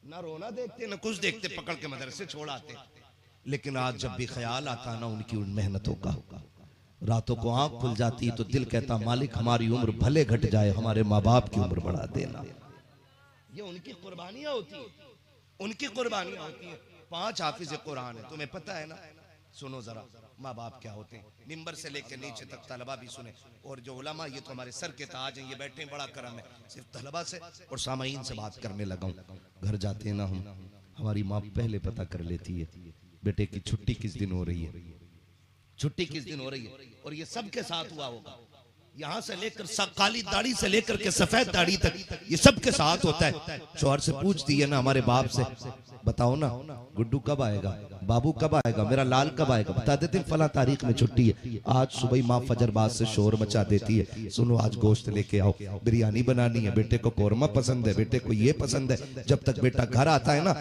ना रोना देखते ना कुछ देखते, पकड़ के मदरसे छोड़ आते। लेकिन आज जब भी ख्याल आता ना उनकी उन मेहनतों का, रातों को आंख खुल जाती तो दिल कहता मालिक हमारी उम्र भले घट जाए, हमारे माँ बाप की उम्र बढ़ा देना। ये उनकी कुर्बानियां होती है, उनकी कुर्बानियां होती है। 5 हाफिज कुरान है, तुम्हें पता है ना? सुनो जरा माँ बाप क्या होते हैं, मिंबर से लेकर नीचे तक तलबा भी सुने, और जो उलमा ये तो हमारे सर के ताज हैं, ये बैठे बड़ा करम है। सिर्फ तलबा से और सामाईन से बात करने लगा हूँ। घर जाते हैं ना हम, हमारी माँ पहले पता कर लेती है बेटे की छुट्टी किस दिन हो रही है, छुट्टी किस दिन हो रही है। और ये सबके साथ हुआ होगा, यहाँ से लेकर काली दाढ़ी से लेकर के सफेद दाढ़ी तक ये सबके साथ होता है। शौहर से पूछती है ना हमारे बाप से, बताओ ना गुड्डू कब आएगा, बाबू कब आएगा, मेरा लाल कब आएगा, बता देते फला तारीख में छुट्टी है। आज सुबह माँ फजर बाद से शोर मचा देती है, सुनो आज गोश्त लेके आओ, बिरयानी बनानी है, बेटे को कोरमा पसंद है, बेटे को ये पसंद है। जब तक बेटा घर आता है ना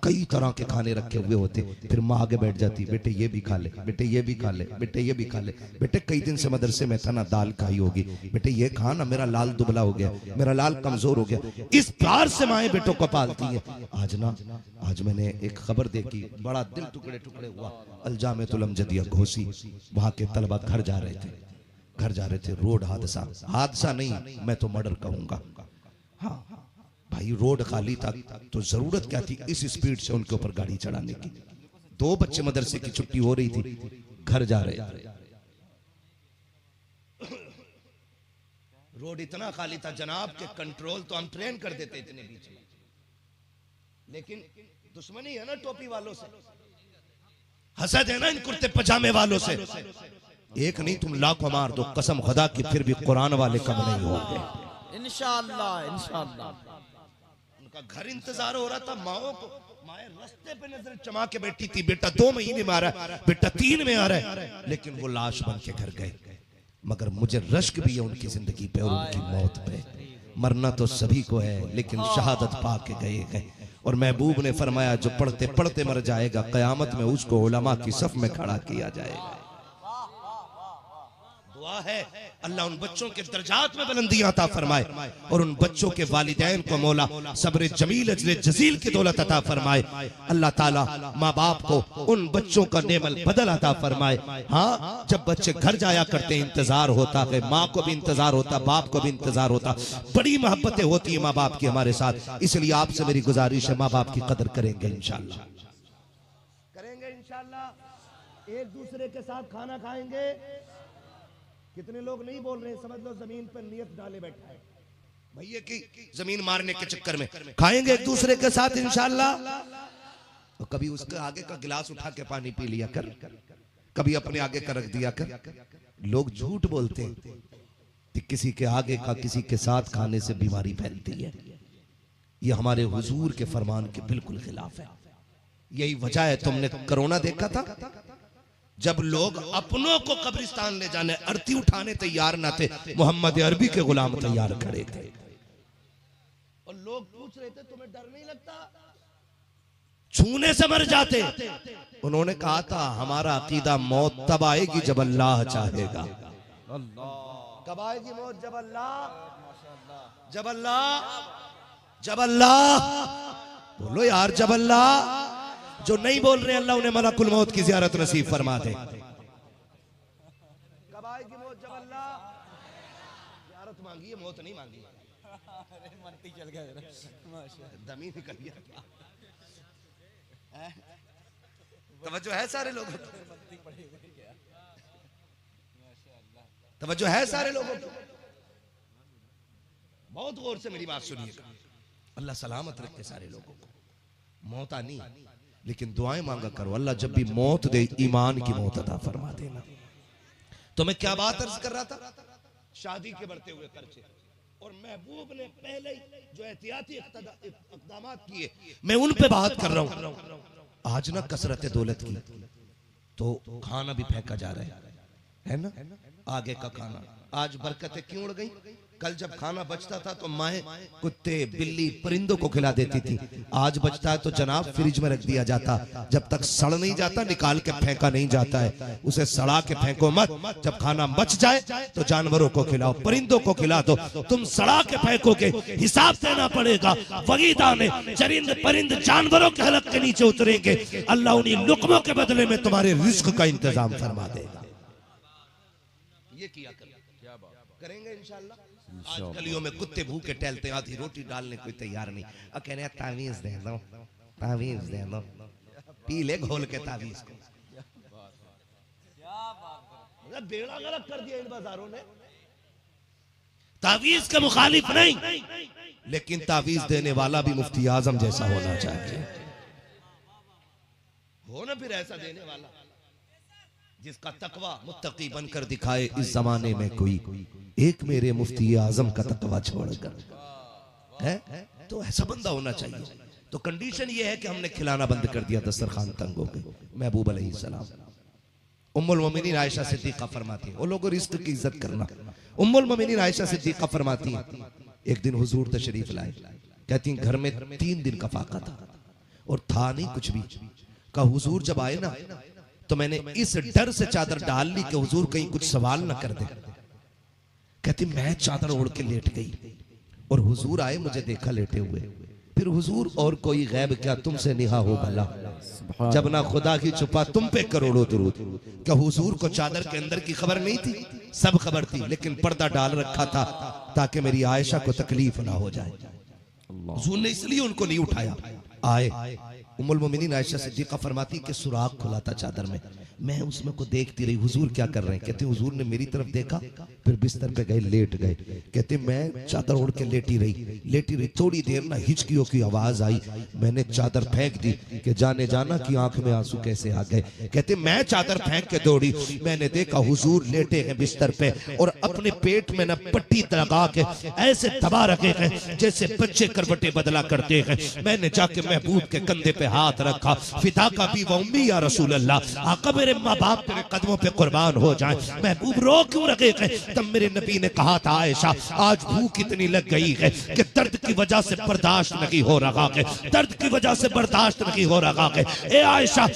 कई तरह के खाने रखे हुए होते, फिर माँ आगे बैठ जाती, बेटे ये भी खा ले, बेटे ये भी खा ले, बेटे ये भी खा ले, बेटे कई दिन से मदरसे में था ना दाल खाई होगी, बेटे ये खा ना, मेरा लाल दुबला हो गया, मेरा लाल कमजोर हो गया। इस प्यार से माएं बेटों को पालती है। आज मैंने एक खबर देखी, बड़ा दिल टुकड़े टुकड़े हुआ। अलजामेतुल अमजदिया घोसी, वहां के तलबा घर जा रहे थे, रोड हादसा नहीं मैं तो मर्डर कहूंगा। हाँ भाई रोड खाली था तो जरूरत क्या थी इस स्पीड से उनके ऊपर गाड़ी चढ़ाने की। 2 बच्चे मदरसे की छुट्टी हो रही थी, घर जा रहे, रोड इतना खाली था जनाब के कंट्रोल तो हम ट्रेन कर देते इतने बीच में। लेकिन दुश्मनी है ना टोपी वालों से, हसद है ना इन कुर्ते पजामे वालों से। एक नहीं तुम लाखों मार दो कसम खुदा की, फिर भी कुरान वाले कम नहीं होंगे इंशाअल्लाह इंशाअल्लाह। उनका घर इंतजार हो रहा था, माओ को, माए रास्ते पे नजर चमा के बैठी थी, बेटा 2 महीने में आ रहा है, बेटा 3 में आ रहा है, लेकिन वो लाश बन के घर गए। मगर मुझे रश्क भी है उनकी जिंदगी पे और उनकी मौत पे। मरना तो सभी को है लेकिन शहादत पा के गए हैं। और महबूब ने फरमाया जो पढ़ते पढ़ते मर जाएगा कयामत में उसको उलमा की सफ में खड़ा किया जाएगा। दुआ है अल्लाह उन बच्चों के दर्जात में बुलंदियां अता फरमाए और उन बच्चों के वालिदैन को मौला सब्र जमील अजर जजील की दौलत अता फरमाए। अल्लाह ताला माँ बाप को उन बच्चों का नेमल बदल अता फरमाए। हाँ जब बच्चे घर जाया करते इंतजार होता है, माँ को भी इंतजार होता, बाप को भी इंतजार होता, बड़ी मोहब्बतें होती है माँ बाप की हमारे साथ। इसलिए आपसे मेरी गुजारिश है माँ बाप की कदर करेंगे इंशाल्लाह, करेंगे इंशाल्लाह। एक दूसरे के साथ खाना खाएंगे। कितने लोग नहीं बोल रहे, समझ लो जमीन पर नियत डाले बैठा है भैया की जमीन मारने के चक्कर में। खाएंगे एक दूसरे के साथ इंशाल्लाह। तो कभी उसके आगे का गिलास उठा के पानी पी लिया कर, कभी अपने आगे का रख दिया कर। लोग झूठ बोलते हैं कि किसी के आगे का किसी के साथ खाने से बीमारी फैलती है। ये हमारे हुजूर के फरमान के बिल्कुल खिलाफ है। यही वजह है तुमने कोरोना देखा था, जब लोग अपनों को कब्रिस्तान ले जाने अर्थी उठाने तैयार ना थे, मोहम्मद अरबी के गुलाम तैयार खड़े थे। और लोग पूछ रहे थे तुम्हें डर नहीं लगता, छूने से मर जाते। उन्होंने कहा था हमारा अकीदा मौत तब आएगी जब अल्लाह चाहेगा। कब आएगी मौत? जब अल्लाह, जब अल्लाह, जब अल्लाह। बोलो यार जब अल्लाह। जो नहीं बोल रहे अल्लाह उन्हें मलकुल मौत की ज़ियारत नसीब फरमा दे। कब आएगी मौत? जब अल्लाह, मारत मांगी है, मौत नहीं मांगी। मनती चल गया माशाल्लाह। दमी निकल गया क्या? तवज्जो है सारे लोगों को? तवज्जो है सारे लोगों को? बहुत गौर से मेरी बात सुनिएगा। अल्लाह सलामत रखे सारे लोगों को। मौत आनी, लेकिन दुआएं मांगा करो, अल्लाह जब भी मौत दे ईमान की मौत अता फरमा देना। तो मैं क्या बात अर्ज कर रहा था? शादी के बढ़ते हुए खर्चे, और महबूब ने पहले ही जो एहतियाती इक़दाम किए, मैं उन पे बात कर रहा हूं। आज ना कसरत दौलत की तो खाना भी फेंका जा रहा है ना, आगे का खाना। आज बरकतें क्यों उड़ गई? कल जब खाना बचता था तो माए कुत्ते बिल्ली परिंदों को खिला देती थी, आज बचता है तो जनाब फ्रिज में रख दिया जाता, जब तक सड़ नहीं जाता निकाल के फेंका नहीं जाता है। उसे सड़ा के फेंको मत, जब खाना बच जाए तो जानवरों को खिलाओ, परिंदों को खिला दो। तुम सड़ा के फेंकोगे, हिसाब देना पड़ेगा। वगीदा ने चरिंद परिंद जानवरों के हलक के नीचे उतरेंगे, अल्लाह उन्हीं लुक़मों के बदले में तुम्हारे रिस्क का इंतजाम फरमा देगा। ये किया करेंगे इंशाअल्लाह। आज गलियों में कुत्ते भूखे टहलते, आधी रोटी डालने कोई तैयार नहीं, और कह रहे हैं तावीज दे दो, तावीज दे दो, पी ले घोल के तावीज को। मतलब बेड़ा गलत कर दिया इन बाजारों ने। तावीज के मुखालिफ नहीं, लेकिन तावीज देने वाला भी मुफ्ती आजम जैसा होना चाहिए। हो ना फिर ऐसा देने वाला जिसका तकवा मुत्तकी बनकर दिखाए इस जमाने में कोई, एक मेरे मुफ्ती आजम का तकवा छोड़कर है, तो ऐसा बंदा होना चाहिए। तो कंडीशन ये है कि हमने खिलाना बंद कर दिया, दस्तरखान तंग हो गए। महबूब अलैहिस्सलाम, उम्मुल मोमिनीन आयशा सिद्दीक़ा फरमाती हैं, वो लोगों रिस्क की इज्जत करना। उम्मुल मोमिनीन आयशा सिद्दीक़ा फरमाती हैं, एक दिन हुजूर तशरीफ लाए, कहती हैं घर में 3 दिन का फाका था और था नहीं कुछ भी। का हुजूर जब आए ना तो मैंने इस डर से चादर डाल ली कि हुजूर कहीं कुछ सवाल ना कर दे। कहती मैं चादर ओढ़ के लेट गई और हुजूर आए, मुझे देखा लेटे हुए। फिर हुजूर और कोई गैब क्या तुमसे निहा हो भला, जब ना खुदा की छुपा तुम पे करोड़ों दुरूद। क्या हुजूर को चादर के अंदर की खबर नहीं थी? सब खबर थी, लेकिन पर्दा डाल रखा था ताकि मेरी आयशा को तकलीफ ना हो जाए। हुजूर ने इसलिए उनको नहीं उठाया। आए उम्मुल मोमिनीन आयशा सिद्दीक़ा फरमाती कि सुराख खुला था चादर में, मैं उसमें को देखती रही, हुजूर क्या कर रहे हैं। कहते हुजूर ने मेरी तरफ देखा, फिर बिस्तर पे गए, लेट गए। कहते मैं चादर ओढ़ के लेटी रही। थोड़ी देर ना हिचकियों की आवाज आई, मैंने चादर फेंक दी कि जाने जाना कि आंख में आंसू कैसे आ गए। कहते मैं चादर फेंक के दौड़ी, मैंने देखा हुजूर लेटे हैं बिस्तर पे और अपने पेट में ना पट्टी लगा के ऐसे दबा रखे हैं जैसे बच्चे करवटें बदला करते हैं। मैंने जाके महबूब के कंधे पे हाथ रखा, फिदा का भी व उम्मी या रसूल अल्लाह, आका मेरे माँ बाप तेरे कदमों पे कुर्बान हो जाए। महबूब रो क्यों रखे हैं? तब मेरे नबी ने कहा था आयशा आज भूख इतनी लग गई है कि दर्द की वजह से बर्दाश्त नहीं हो रहा है, दर्द की वजह से बर्दाश्त नहीं हो रहा है। ए आयशा